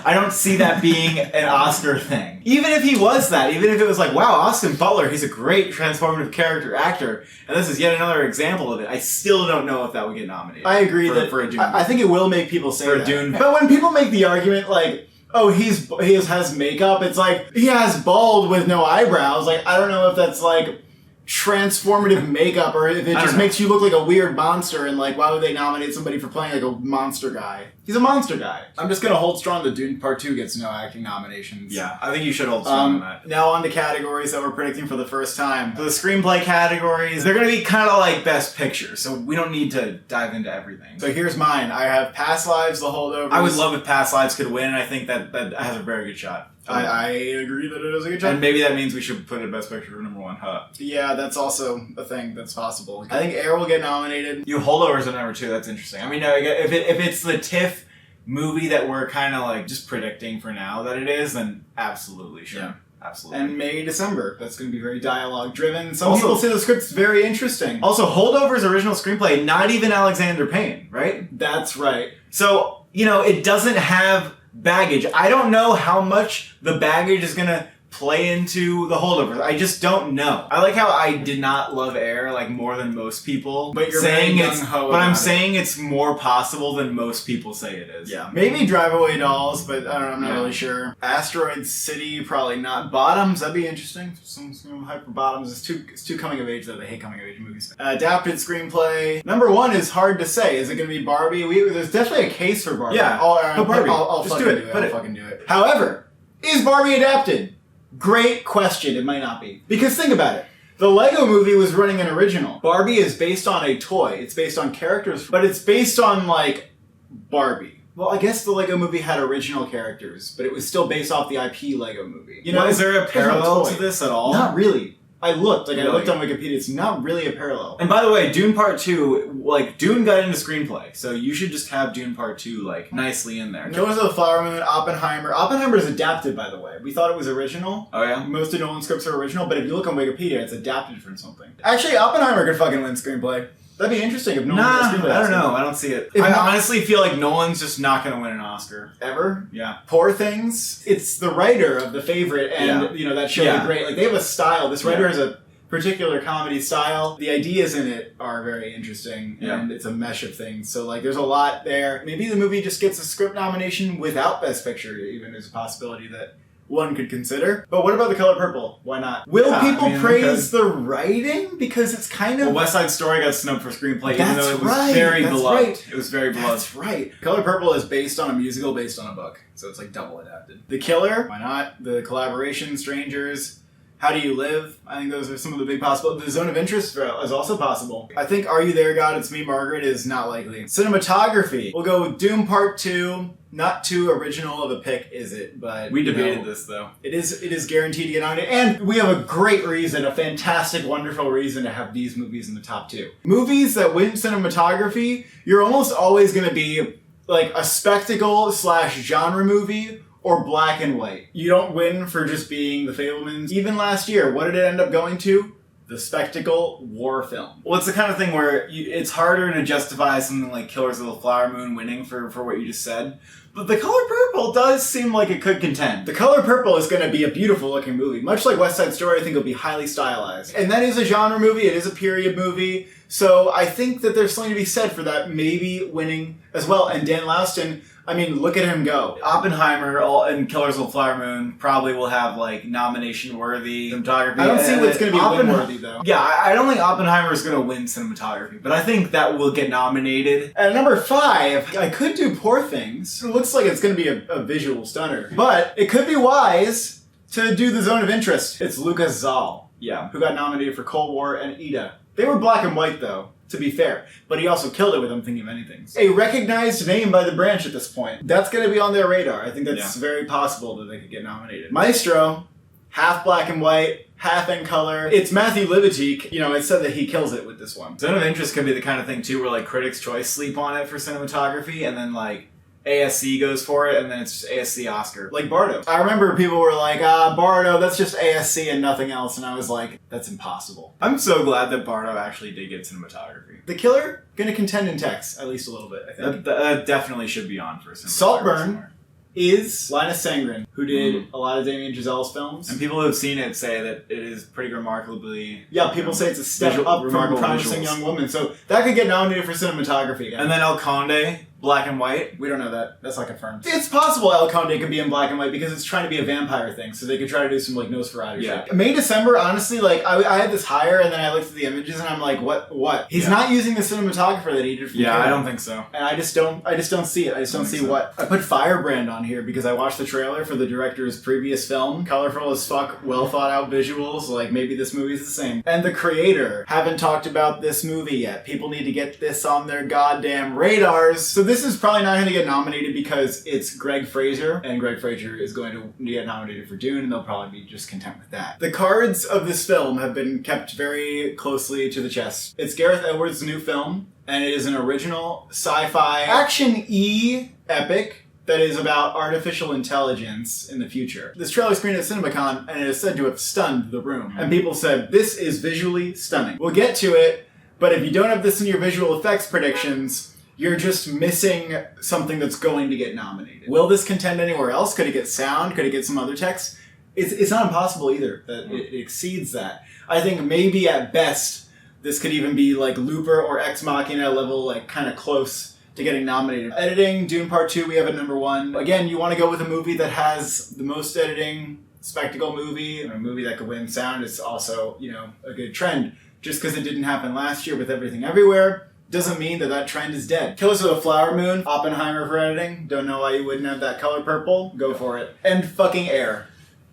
I don't see that being an Oscar thing. Even if he was that, even if it was like, wow, Austin Butler, he's a great transformative character actor, and this is yet another example of it, I still don't know if that would get nominated. I agree for a Dune. I think it will make people say For a that. Dune. But when people make the argument like, oh, he has makeup, it's like, he has bald with no eyebrows. Like, I don't know if that's like transformative makeup or if it just makes you look like a weird monster and like, why would they nominate somebody for playing like a monster guy? He's a monster guy. I'm just gonna hold strong that Dune Part 2 gets no acting nominations. Yeah, I think you should hold strong on that. Now on to categories that we're predicting for the first time. For the screenplay categories, they're gonna be kind of like Best Picture, so we don't need to dive into everything. So here's mine. I have Past Lives, The Holdovers. I would love if Past Lives could win, and I think that has a very good shot. I agree that it is a good job. And maybe that means we should put it Best Picture for number 1, huh? Yeah, that's also a thing that's possible. I think Air will get nominated. You Holdovers at number 2, that's interesting. I mean, if it's the TIFF movie that we're kind of like just predicting for now that it is, then absolutely, sure. Yeah. Absolutely. And May, December. That's going to be very dialogue driven. Some Also- people say the script's very interesting. Also, Holdovers original screenplay, not even Alexander Payne, right? That's right. So, you know, it doesn't have baggage. I don't know how much the baggage is going to play into the Holdovers. I just don't know. I like how I did not love Air like more than most people. But you're saying very it's, gung-ho but I'm about it. saying it's more possible than most people say it is. Yeah. Maybe Drive Away Dolls, but I don't know, I'm not really sure. Asteroid City, probably not. Bottoms, that'd be interesting. Some hyper Bottoms. It's too coming of age though. They hate coming of age movies. Adapted screenplay. Number 1 is hard to say. Is it going to be Barbie? There's definitely a case for Barbie. Yeah. Put Barbie. I'll Just fucking do it. do it. Put I'll it. fucking do it. However, is Barbie adapted? Great question. It might not be. Because think about it. The Lego movie was running an original. Barbie is based on a toy. It's based on characters, but it's based on, like, Barbie. Well, I guess the Lego movie had original characters, but it was still based off the IP Lego movie. You know, Well, is there a there's no parallel toy. to this at all? Not really. I looked on Really? Wikipedia. It's not really a parallel. And by the way, Dune Part 2, like, Dune got into Screenplay, so you should just have Dune Part 2, like, nicely in there. Killers of the Flower Moon, Oppenheimer. Oppenheimer is adapted, by the way. We thought it was original. Oh, yeah? Most of Nolan's scripts are original, but if you look on Wikipedia, it's adapted from something. Actually, Oppenheimer could fucking win screenplay. That'd be interesting if Nolan Nah, wins screenplay. I don't know. I don't see it. If I not- honestly feel like Nolan's just not going to win an Oscar. Ever? Yeah. Poor Things. It's the writer of The Favorite, and Yeah. you know that show. Yeah. Great. Like they have a style. This writer Yeah. has a particular comedy style. The ideas in it are very interesting, Yeah. and it's a mesh of things. So like, there's a lot there. Maybe the movie just gets a script nomination without Best Picture. Even is a possibility that one could consider. But what about The Color Purple? Why not? Will Yeah, people I mean, praise the writing because it's kind of Well, West Side Story got snubbed for screenplay, even That's though it was right, very that's beloved. right. It was very beloved. That's right. Color Purple is based on a musical based on a book. So it's like double adapted. The Killer, why not? The collaboration, Strangers, How Do You Live? I think those are some of the big possible. The Zone of Interest is also possible. I think Are You There, God? It's Me, Margaret is not likely. Cinematography. We'll go with Doom Part 2. Not too original of a pick, is it? But We you debated know, this, though. It is guaranteed to get on it. And we have a great reason, a fantastic, wonderful reason to have these movies in the top 2. Movies that win cinematography, you're almost always going to be like a spectacle / genre movie or black and white. You don't win for just being The Fabelmans. Even last year, what did it end up going to? The spectacle war film. Well, it's the kind of thing where it's harder to justify something like Killers of the Flower Moon winning for what you just said. But The Color Purple does seem like it could contend. The Color Purple is going to be a beautiful looking movie. Much like West Side Story, I think it'll be highly stylized. And that is a genre movie, it is a period movie. So I think that there's something to be said for that maybe winning as well. And Dan Louston, I mean, look at him go. Oppenheimer and Killers of the Flower Moon probably will have, like, nomination-worthy cinematography. I don't see what's going to be Oppen- win-worthy, though. Yeah, I don't think Oppenheimer is going to win cinematography, but I think that will get nominated. At number 5, I could do Poor Things. It looks like it's going to be a visual stunner. But it could be wise to do The Zone of Interest. It's Lucas Zal, Yeah. who got nominated for Cold War and Ida. They were black and white, though, to be fair. But he also killed it with I'm Thinking of Anything. A recognized name by the branch at this point. That's going to be on their radar. I think that's very possible that they could get nominated. Maestro, half black and white, half in color. It's Matthew Libatique. You know, it said that he kills it with this one. Zone of Interest could be the kind of thing, too, where, like, Critics' Choice sleep on it for cinematography, and then, like, ASC goes for it, and then it's just ASC Oscar. Like Bardo. I remember people were like, Bardo, that's just ASC and nothing else. And I was like, that's impossible. I'm so glad that Bardo actually did get cinematography. The Killer, gonna contend in text, at least a little bit, I think. That definitely should be on for cinematography. Saltburn somewhere. is Linus Sangren, who did a lot of Damien Chazelle's films. And people who have seen it say that it is pretty remarkably... Yeah, people say it's a step up from remarkable Promising visuals. Young Woman. So that could get nominated for cinematography again. And then El Conde, black and white. We don't know that. That's not confirmed. It's possible El Conde could be in black and white because it's trying to be a vampire thing, so they could try to do some like Nosferatu Yeah. shit. May, December, honestly, like I had this higher, and then I looked at the images, and I'm like, what? He's Yeah. not using the cinematographer that he did from Yeah, Killer. I don't think so. And I just don't see it. I just don't see so. what. I put Firebrand on here because I watched the trailer for the director's previous film. Colorful as fuck, well thought out visuals. Like maybe this movie's the same. And the creator haven't talked about this movie yet. People need to get this on their goddamn radars. So this is probably not going to get nominated because it's Greg Fraser, and Greg Fraser is going to get nominated for Dune, and they'll probably be just content with that. The cards of this film have been kept very closely to the chest. It's Gareth Edwards' new film, and it is an original sci-fi action-y epic that is about artificial intelligence in the future. This trailer screened at CinemaCon, and it is said to have stunned the room. And people said, this is visually stunning. We'll get to it, but if you don't have this in your visual effects predictions, you're just missing something that's going to get nominated. Will this contend anywhere else? Could it get sound? Could it get some other text? It's not impossible either that it exceeds that. I think maybe at best, this could even be like Looper or Ex Machina level, like kind of close to getting nominated. Editing, Dune Part 2, we have at number 1. Again, you want to go with a movie that has the most editing, spectacle movie, a movie that could win sound is also, you know, a good trend. Just because it didn't happen last year with Everything Everywhere, doesn't mean that that trend is dead. Killers of the Flower Moon, Oppenheimer for editing. Don't know why you wouldn't have that Color Purple. Go for it. And fucking Air.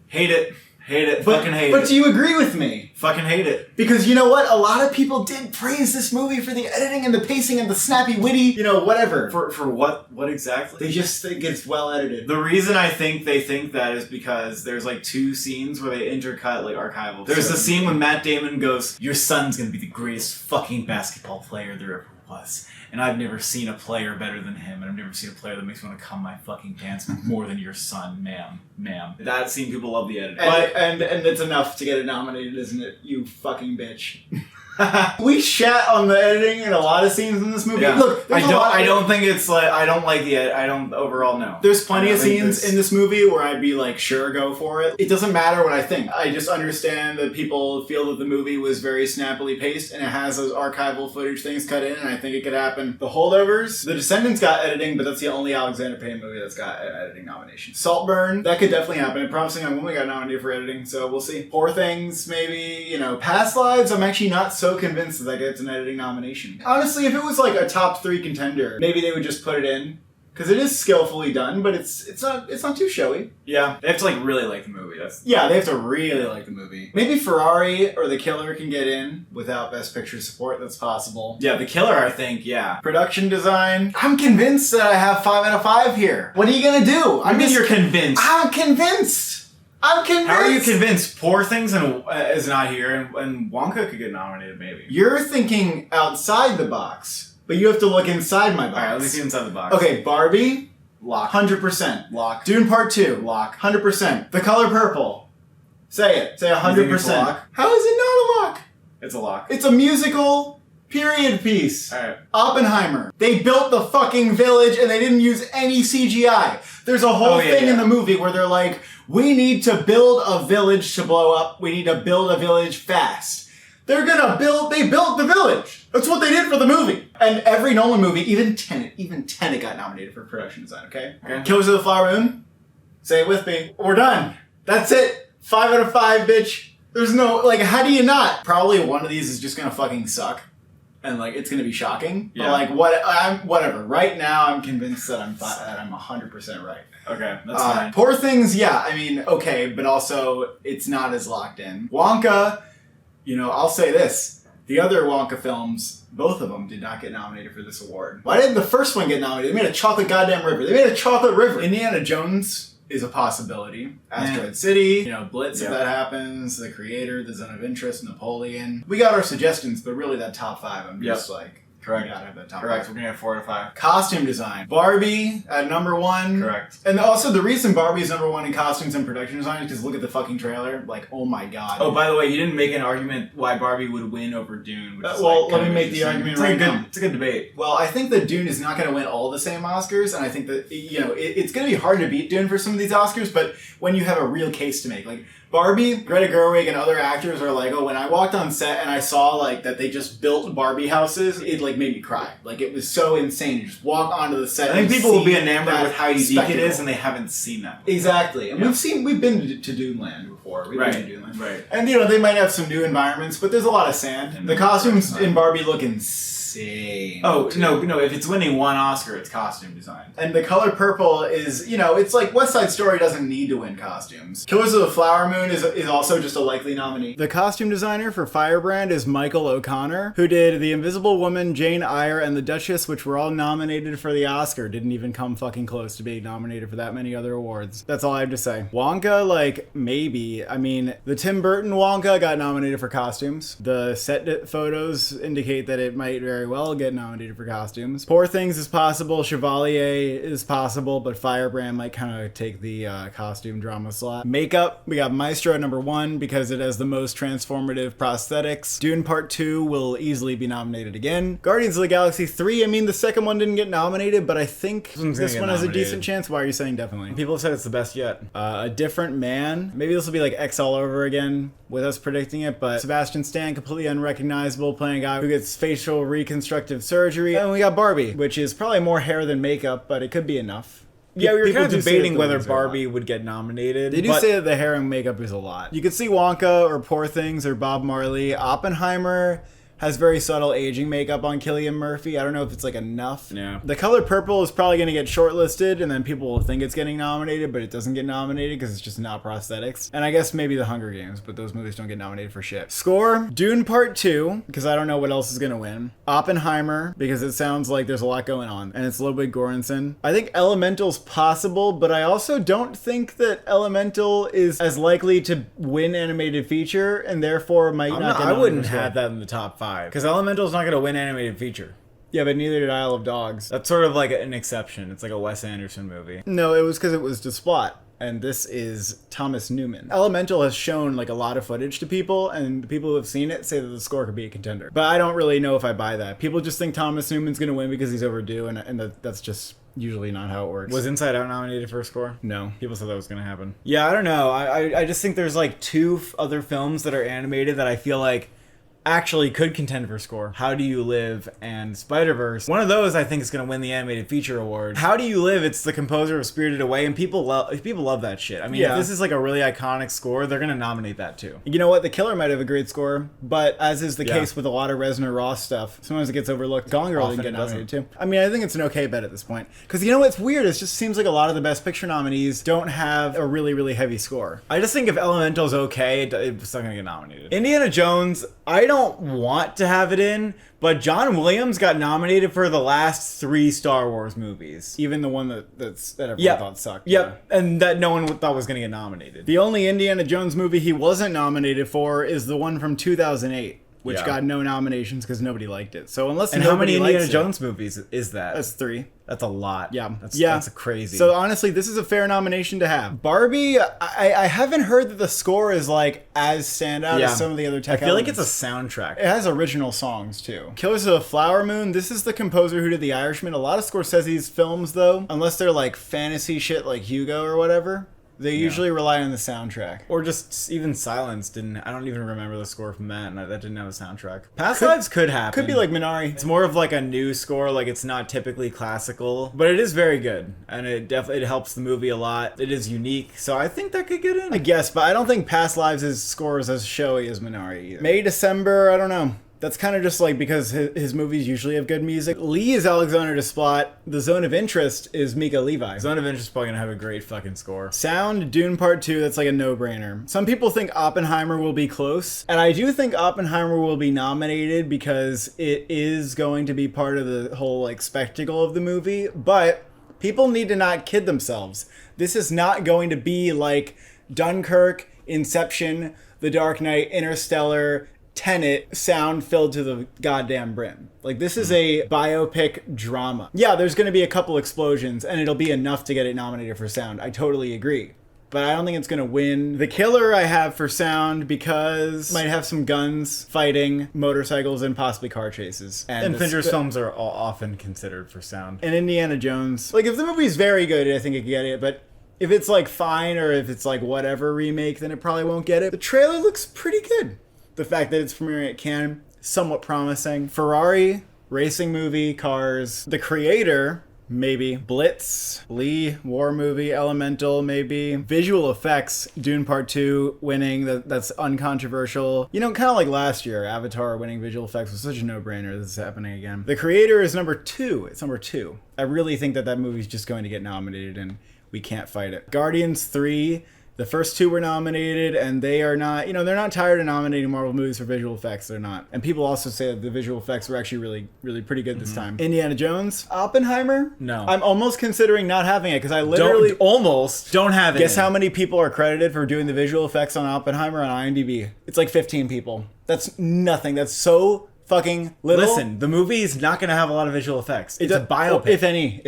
Hate it. Hate it. Fucking hate it. But do you agree with me? Fucking hate it. Because you know what? A lot of people did praise this movie for the editing and the pacing and the snappy, witty, whatever. For what? What exactly? They just think it's well edited. The reason I think they think that is because there's like 2 scenes where they intercut like archival. There's the scene when Matt Damon goes, "Your son's gonna be the greatest fucking basketball player there ever was. And I've never seen a player better than him, and I've never seen a player that makes me want to cum my fucking pants more than your son, ma'am. That scene, people love the editing. And it's enough to get it nominated, isn't it? You fucking bitch. We shat on the editing in a lot of scenes in this movie. Yeah. Look, I don't think it's like, I don't like the edit. I don't overall know. There's plenty of scenes in this movie where I'd be like, sure, go for it. It doesn't matter what I think. I just understand that people feel that the movie was very snappily paced and it has those archival footage things cut in, and I think it could happen. The Holdovers, The Descendants got editing, but that's the only Alexander Payne movie that's got an editing nomination. Saltburn, that could definitely happen. Promising Young Woman got nominated for editing, so we'll see. Poor Things, maybe. Past Lives, I'm actually not so convinced that gets an editing nomination. Honestly, if it was like a top 3 contender, maybe they would just put it in. Because it is skillfully done, but it's not too showy. Yeah, they have to like really like the movie. Yeah, they have to really like the movie. Maybe Ferrari or The Killer can get in without Best Picture support. That's possible. Yeah, The Killer, I think. Yeah. Production design. I'm convinced that I have 5 out of 5 here. What are you gonna do? You're convinced. I'm convinced. I'm convinced. How are you convinced? Poor Things is not here, and Wonka could get nominated, maybe. You're thinking outside the box. But you have to look inside my box. Alright, let me see inside the box. Okay, Barbie, lock. 100%. Lock. Dune Part 2, Lock. 100%. The Color Purple. Say it. Say 100%. You think it's a lock? How is it not a lock? It's a lock. It's a musical period piece. Alright. Oppenheimer. They built the fucking village and they didn't use any CGI. There's a whole thing in the movie where they're like, we need to build a village to blow up. We need to build a village fast. They built the village. That's what they did for the movie. And every Nolan movie, even Tenet got nominated for production design, okay? Killers of the Flower Moon? Say it with me. We're done. That's it. 5 out of 5, bitch. There's no, how do you not? Probably one of these is just gonna fucking suck. And, it's gonna be shocking. Yeah. But, whatever. Right now, I'm convinced that I'm 100% right. Okay, that's fine. Poor Things, yeah. Okay, but also, it's not as locked in. Wonka... I'll say this. The other Wonka films, both of them did not get nominated for this award. Why didn't the first one get nominated? They made a chocolate goddamn river. They made a chocolate river. Indiana Jones is a possibility. Asteroid City, Blitz if that happens, The Creator, The Zone of Interest, Napoleon. We got our suggestions, but really that top 5, I'm just Correct. Gotta have that top Correct. 5. We're gonna have 4 out of 5. Costume design. Barbie at number 1. Correct. And also the reason Barbie is number 1 in costumes and production design is because look at the fucking trailer. Oh my god. Oh, by the way, you didn't make an argument why Barbie would win over Dune. Which is let me make the argument right now. It's a good debate. Well, I think that Dune is not going to win all the same Oscars, and I think that, it's going to be hard to beat Dune for some of these Oscars, but when you have a real case to make, Barbie, Greta Gerwig, and other actors are like, when I walked on set and I saw, that they just built Barbie houses, it, made me cry. It was so insane to just walk onto the set. I think people will be enamored with how unique it is, and they haven't seen that before. Exactly. And we've been to Duneland before. We've been to Duneland. Right. And, they might have some new environments, but there's a lot of sand. And the costumes in Barbie look insane. Oh, no, if it's winning 1 Oscar, it's costume design. And The Color Purple is, it's like West Side Story doesn't need to win costumes. Killers of the Flower Moon is also just a likely nominee. The costume designer for Firebrand is Michael O'Connor, who did The Invisible Woman, Jane Eyre, and The Duchess, which were all nominated for the Oscar. Didn't even come fucking close to being nominated for that many other awards. That's all I have to say. Wonka, maybe. The Tim Burton Wonka got nominated for costumes. The set photos indicate that it might very well get nominated for costumes. Poor Things is possible. Chevalier is possible, but Firebrand might kind of take the costume drama slot. Makeup, we got Maestro at number 1 because it has the most transformative prosthetics. Dune Part 2 will easily be nominated again. Guardians of the Galaxy 3, the second one didn't get nominated, but I think this one has a decent chance. Why are you saying definitely? People have said it's the best yet. A Different Man. Maybe this will be like X all over again with us predicting it, but Sebastian Stan, completely unrecognizable, playing a guy who gets facial reconstructive surgery. And we got Barbie, which is probably more hair than makeup, but it could be enough. Yeah, we were People kind of do say debating that whether those are Barbie would get nominated. They do say that the hair and makeup is a lot. You could see Wonka or Poor Things or Bob Marley. Oppenheimer has very subtle aging makeup on Cillian Murphy. I don't know if it's like enough. Yeah. The Color Purple is probably going to get shortlisted, and then people will think it's getting nominated, but it doesn't get nominated because it's just not prosthetics. And I guess maybe The Hunger Games, but those movies don't get nominated for shit. Score, Dune Part 2, because I don't know what else is going to win. Oppenheimer, because it sounds like there's a lot going on, and it's Ludwig Göransson. I think Elemental's possible, but I also don't think that Elemental is as likely to win animated feature, and therefore might not get I wouldn't nominated for have that in the top 5 because Elemental's not going to win animated feature. Yeah, but neither did Isle of Dogs. That's sort of like an exception. It's like a Wes Anderson movie. No, it was because it was Desplat, and this is Thomas Newman. Elemental has shown like a lot of footage to people, and the people who have seen it say that the score could be a contender. But I don't really know if I buy that. People just think Thomas Newman's going to win because he's overdue, and that's just usually not how it works. Was Inside Out nominated for a score? No. People said that was going to happen. Yeah, I don't know. I just think there's like 2 other films that are animated that I feel like actually could contend for score. How Do You Live and Spider-Verse. One of those I think is going to win the animated feature award. How Do You Live, it's the composer of Spirited Away, and people love that shit. I mean, Yeah. if this is like a really iconic score, they're going to nominate that too. You know what? The Killer might have a great score, but as is the Yeah. case with a lot of Reznor Ross stuff, sometimes it gets overlooked. Gone Girl Often didn't get it doesn't. nominated too. I mean, I think it's an okay bet at this point. Because you know what's weird? It just seems like a lot of the Best Picture nominees don't have a really, really heavy score. I just think if Elemental's okay, it's not going to get nominated. Indiana Jones, I don't want to have it in, but John Williams got nominated for the last 3 Star Wars movies. Even the one that everyone thought sucked. Yep, and that no one thought was going to get nominated. The only Indiana Jones movie he wasn't nominated for is the one from 2008, which Yeah. got no nominations because nobody liked it. So unless And how many nobody Indiana likes Jones movies is that? that's 3. That's a lot. Yeah. That's crazy. So honestly, this is a fair nomination to have. Barbie, I haven't heard that the score is like as standout as some of the other tech I feel like elements. it's a soundtrack. It has original songs too. Killers of the Flower Moon, this is the composer who did The Irishman. A lot of Scorsese's films though, unless they're like fantasy shit like Hugo or whatever, they usually rely on the soundtrack. Or just even Silence I don't even remember the score from that, and that didn't have a soundtrack. Past Lives could happen. Could be like Minari. It's more of like a new score, like it's not typically classical, but it is very good, and it helps the movie a lot. It is unique, so I think that could get in. I guess, but I don't think Past Lives' score is as showy as Minari either. May, December, I don't know. That's kind of just like because his movies usually have good music. Lee is Alexander Desplat. The Zone of Interest is Mika Levi. Zone of Interest is probably gonna have a great fucking score. Sound, Dune Part 2, that's like a no-brainer. Some people think Oppenheimer will be close, and I do think Oppenheimer will be nominated because it is going to be part of the whole like spectacle of the movie, but people need to not kid themselves. This is not going to be like Dunkirk, Inception, The Dark Knight, Interstellar, Tenet, sound filled to the goddamn brim. Like, this is a biopic drama. Yeah, there's going to be a couple explosions, and it'll be enough to get it nominated for sound. I totally agree. But I don't think it's going to win. The Killer I have for sound because it might have some guns, fighting, motorcycles, and possibly car chases. And Fincher's films are all often considered for sound. And Indiana Jones. Like, if the movie's very good, I think it could get it, but if it's, like, fine, or if it's, like, whatever remake, then it probably won't get it. The trailer looks pretty good. The fact that it's premiering at Cannes, somewhat promising. Ferrari, racing movie, cars. The Creator, maybe. Blitz, Lee, war movie, Elemental, maybe. Visual effects, Dune Part 2 winning, that's uncontroversial. You know, kind of like last year, Avatar winning visual effects was such a no-brainer. This is happening again. The Creator is number 2. It's number 2. I really think that movie's just going to get nominated, and we can't fight it. Guardians 3... The first 2 were nominated, and they are not, they're not tired of nominating Marvel movies for visual effects. They're not. And people also say that the visual effects were actually really, really pretty good this time. Indiana Jones, Oppenheimer? No. I'm almost considering not having it, because I literally... Don't have it. Guess how many people are credited for doing the visual effects on Oppenheimer on IMDb? It's like 15 people. That's nothing. That's so fucking little. Listen, the movie is not going to have a lot of visual effects. It's a biopic. If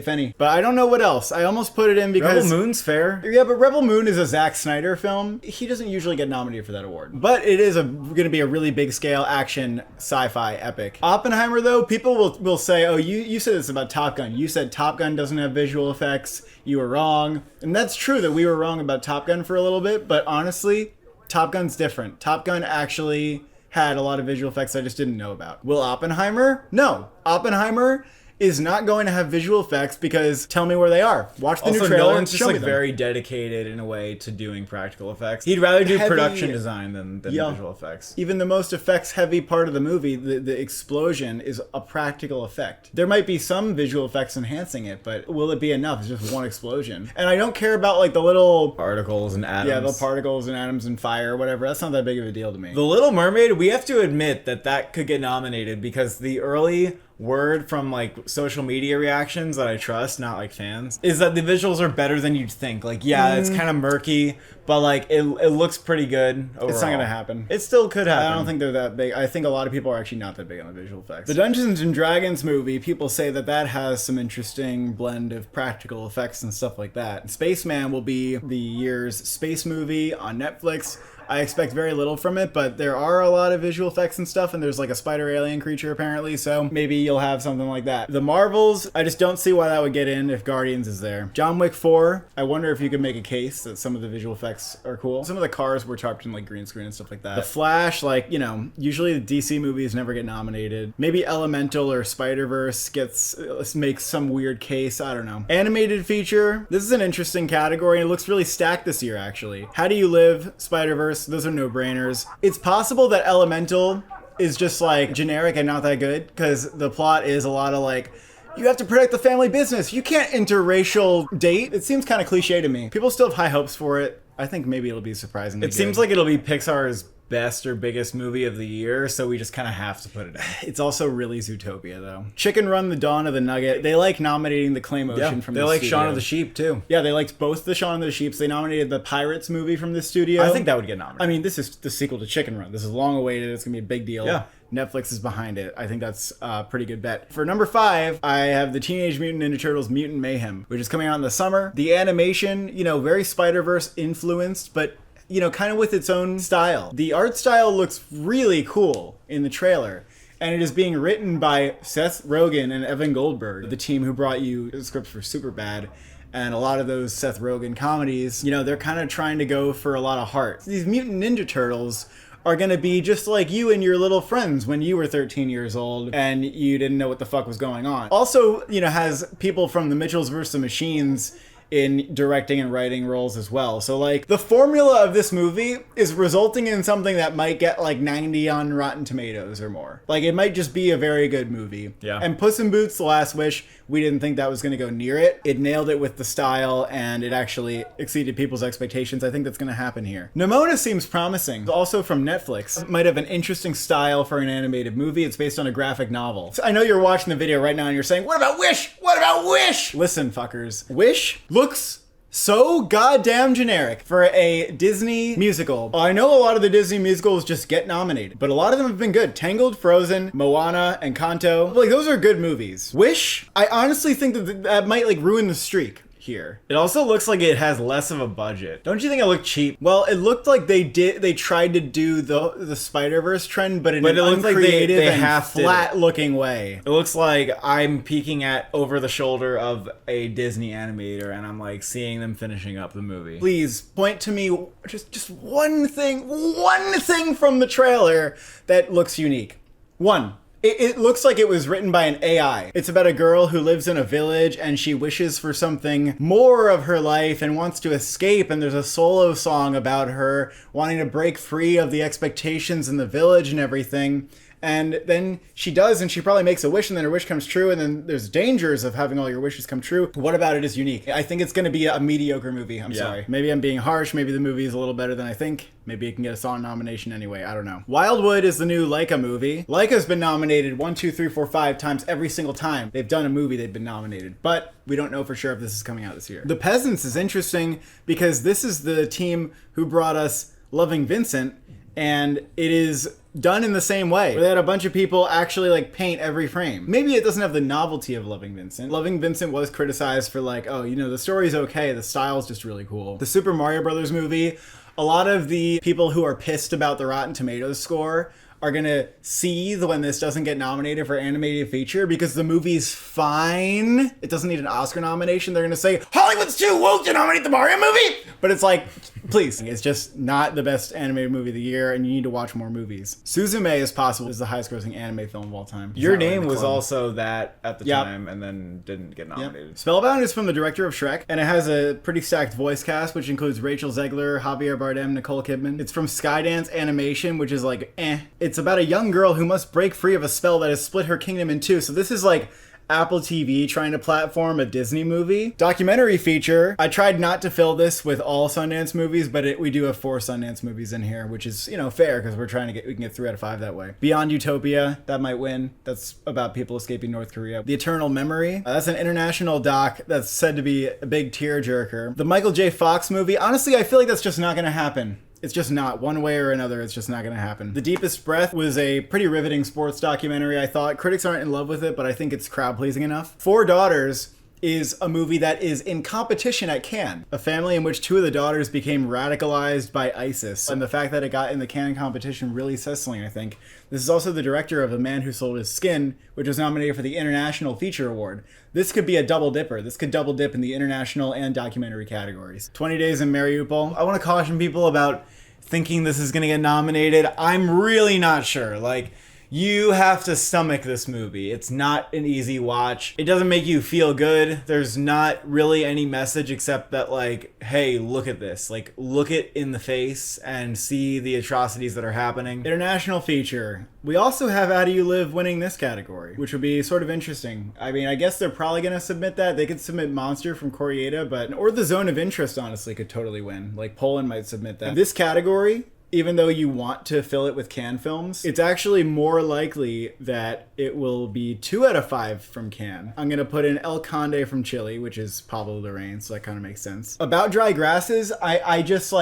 any. But I don't know what else. I almost put it in because... Rebel Moon's fair. Yeah, but Rebel Moon is a Zack Snyder film. He doesn't usually get nominated for that award. But it is going to be a really big scale action sci-fi epic. Oppenheimer, though, people will say, oh, you said this about Top Gun. You said Top Gun doesn't have visual effects. You were wrong. And that's true that we were wrong about Top Gun for a little bit. But honestly, Top Gun's different. Top Gun actually had a lot of visual effects I just didn't know about. Will Oppenheimer? No. Oppenheimer is not going to have visual effects because tell me where they are. Watch the new Also, trailer and Nolan's just show me like them. very dedicated in a way to doing practical effects. He'd rather do Heavy- production design than Yeah. visual effects. Even the most effects-heavy part of the movie, the explosion, is a practical effect. There might be some visual effects enhancing it, but will it be enough? It's just one explosion. And I don't care about like the little... Particles and atoms. Yeah, the particles and atoms and fire or whatever. That's not that big of a deal to me. The Little Mermaid, we have to admit that could get nominated because the early word from like social media reactions that I trust, not like fans, is that the visuals are better than you'd think. Like, yeah, it's kind of murky, but like it looks pretty good overall. It's not gonna happen. It still could happen. I don't think they're that big. I think a lot of people are actually not that big on the visual effects. The Dungeons and Dragons movie, people say that has some interesting blend of practical effects and stuff like that. Spaceman will be the year's space movie on Netflix. I expect very little from it, but there are a lot of visual effects and stuff, and there's like a spider alien creature apparently, so maybe you'll have something like that. The Marvels, I just don't see why that would get in if Guardians is there. John Wick 4, I wonder if you could make a case that some of the visual effects are cool. Some of the cars were chopped in like green screen and stuff like that. The Flash, like, you know, usually the DC movies never get nominated. Maybe Elemental or Spider-Verse makes some weird case, I don't know. Animated feature, this is an interesting category, and it looks really stacked this year actually. How Do You Live, Spider-Verse, those are no-brainers. It's possible that Elemental is just like generic and not that good because the plot is a lot of like, you have to protect the family business. You can't interracial date. It seems kind of cliche to me. People still have high hopes for it. I think maybe it'll be surprisingly good. It seems like it'll be Pixar's best or biggest movie of the year, so we just kind of have to put it in. It's also really Zootopia, though. Chicken Run, The Dawn of the Nugget. They like nominating the clay motion from they the like studio. Shaun of the Sheep too. Yeah, they liked both the Shaun of the Sheeps. They nominated the Pirates movie from the studio. I think that would get nominated. I mean, this is the sequel to Chicken Run. This is long awaited. It's going to be a big deal. Yeah. Netflix is behind it. I think that's a pretty good bet. For number 5, I have the Teenage Mutant Ninja Turtles Mutant Mayhem, which is coming out in the summer. The animation, you know, very Spider-Verse influenced, but you know, kind of with its own style. The art style looks really cool in the trailer, and it is being written by Seth Rogen and Evan Goldberg, the team who brought you the scripts for Superbad. And a lot of those Seth Rogen comedies, you know, they're kind of trying to go for a lot of heart. These Mutant Ninja Turtles are going to be just like you and your little friends when you were 13 years old and you didn't know what the fuck was going on. Also, you know, has people from the Mitchells vs. the Machines in directing and writing roles as well. So like the formula of this movie is resulting in something that might get like 90 on Rotten Tomatoes or more. Like it might just be a very good movie. Yeah. And Puss in Boots: The Last Wish, we didn't think that was going to go near it. It nailed it with the style and it actually exceeded people's expectations. I think that's going to happen here. Nimona seems promising. Also from Netflix. It might have an interesting style for an animated movie. It's based on a graphic novel. So I know you're watching the video right now and you're saying, what about Wish? What about Wish? Listen, fuckers. Wish looks so goddamn generic for a Disney musical. I know a lot of the Disney musicals just get nominated, but a lot of them have been good. Tangled, Frozen, Moana, and Encanto. Like, those are good movies. Wish, I honestly think that might, like, ruin the streak here. It also looks like it has less of a budget. Don't you think it looked cheap? Well, it looked like they tried to do the Spider-Verse trend, but in an it looked like uncreative they and half did it. flat-looking way. It looks like I'm peeking at over the shoulder of a Disney animator and I'm like seeing them finishing up the movie. Please point to me just one thing from the trailer that looks unique. One. It looks like it was written by an AI. It's about a girl who lives in a village and she wishes for something more of her life and wants to escape, and there's a solo song about her wanting to break free of the expectations in the village and everything. And then she does, and she probably makes a wish, and then her wish comes true, and then there's dangers of having all your wishes come true. What about it is unique? I think it's going to be a mediocre movie. I'm sorry. Maybe I'm being harsh. Maybe the movie is a little better than I think. Maybe it can get a song nomination anyway. I don't know. Wildwood is the new Laika movie. Laika's been nominated 1, 2, 3, 4, 5 times every single time they've done a movie they've been nominated. But we don't know for sure if this is coming out this year. The Peasants is interesting because this is the team who brought us Loving Vincent, and it is done in the same way, where they had a bunch of people actually like paint every frame. Maybe it doesn't have the novelty of Loving Vincent. Loving Vincent was criticized for like, oh, you know, the story's okay, the style's just really cool. The Super Mario Brothers movie, a lot of the people who are pissed about the Rotten Tomatoes score are gonna seethe when this doesn't get nominated for animated feature because the movie's fine. It doesn't need an Oscar nomination. They're gonna say, Hollywood's too woke to nominate the Mario movie! But it's like, Please. It's just not the best animated movie of the year, and you need to watch more movies. Suzume is possible is the highest grossing anime film of all time. It's Your not really in Name the was club. also that at the Yep. time, and then didn't get nominated. Spellbound is from the director of Shrek, and it has a pretty stacked voice cast, which includes Rachel Zegler, Javier Bardem, Nicole Kidman. It's from Skydance Animation, which is like, eh. It's about a young girl who must break free of a spell that has split her kingdom in two. So this is like Apple TV trying to platform a Disney movie. Documentary feature. I tried not to fill this with all Sundance movies, but we do have 4 Sundance movies in here, which is, you know, fair because we can get 3 out of 5 that way. Beyond Utopia, that might win. That's about people escaping North Korea. The Eternal Memory. That's an international doc that's said to be a big tearjerker. The Michael J. Fox movie. Honestly, I feel like that's just not going to happen. It's just not. One way or another, it's just not going to happen. The Deepest Breath was a pretty riveting sports documentary, I thought. Critics aren't in love with it, but I think it's crowd-pleasing enough. Four Daughters is a movie that is in competition at Cannes. A family in which 2 of the daughters became radicalized by ISIS. And the fact that it got in the Cannes competition really says something, I think. This is also the director of A Man Who Sold His Skin, which was nominated for the International Feature Award. This could be a double dipper. This could double dip in the international and documentary categories. 20 Days in Mariupol. I want to caution people about thinking this is going to get nominated. I'm really not sure. Like, you have to stomach this movie. It's not an easy watch. It doesn't make you feel good. There's not really any message except that, like, hey, look at this. Like, look it in the face and see the atrocities that are happening. International feature. We also have How Do You Live winning this category, which would be sort of interesting. I mean, I guess they're probably going to submit that. They could submit Monster from Koreeda, or The Zone of Interest, honestly, could totally win. Like, Poland might submit that. This category, even though you want to fill it with Cannes films, it's actually more likely that it will be 2 out of 5 from Cannes. I'm going to put in El Conde from Chile, which is Pablo Larraín, so that kind of makes sense. About Dry Grasses, I just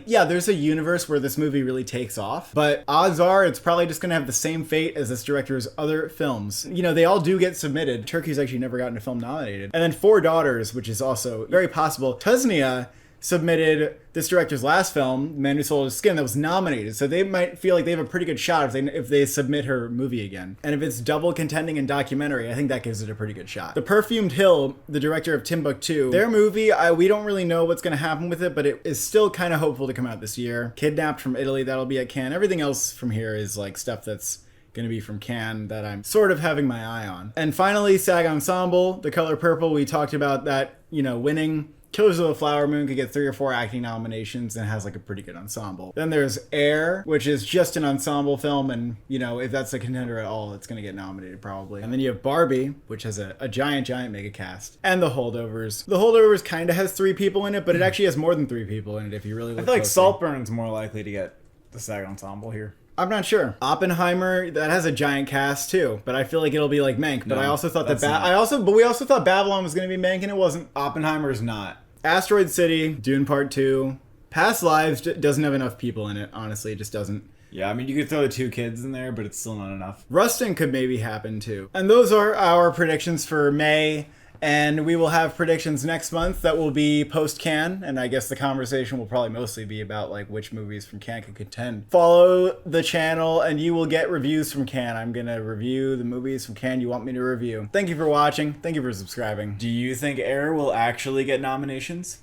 yeah, there's a universe where this movie really takes off, but odds are it's probably just going to have the same fate as this director's other films. You know, they all do get submitted. Turkey's actually never gotten a film nominated. And then Four Daughters, which is also very possible. Tusnia submitted this director's last film, Man Who Sold His Skin, that was nominated. So they might feel like they have a pretty good shot if they submit her movie again. And if it's double contending in documentary, I think that gives it a pretty good shot. The Perfumed Hill, the director of Timbuktu, their movie, we don't really know what's going to happen with it, but it is still kind of hopeful to come out this year. Kidnapped from Italy, that'll be at Cannes. Everything else from here is like stuff that's going to be from Cannes that I'm sort of having my eye on. And finally, SAG Ensemble, The Color Purple, we talked about that, winning. Killers of the Flower Moon could get 3 or 4 acting nominations and has like a pretty good ensemble. Then there's Air, which is just an ensemble film, and if that's a contender at all, it's going to get nominated probably. And then you have Barbie, which has a giant mega cast. And The Holdovers. The Holdovers kind of has 3 people in it, but it actually has more than 3 people in it if you really look I feel like closely. Saltburn's more likely to get the SAG Ensemble here. I'm not sure. Oppenheimer, that has a giant cast too, but I feel like it'll be like Mank. But No, I also thought that's not. we also thought Babylon was going to be Mank, and it wasn't. Oppenheimer's not. Asteroid City, Dune Part 2, Past Lives doesn't have enough people in it, honestly, it just doesn't. Yeah, I mean, you could throw the 2 kids in there, but it's still not enough. Rustin could maybe happen too. And those are our predictions for May, and we will have predictions next month that will be post-Cannes, and I guess the conversation will probably mostly be about like which movies from Cannes could contend. Follow the channel and you will get reviews from Cannes. I'm gonna review the movies from Cannes you want me to review. Thank you for watching. Thank you for subscribing. Do you think Air will actually get nominations?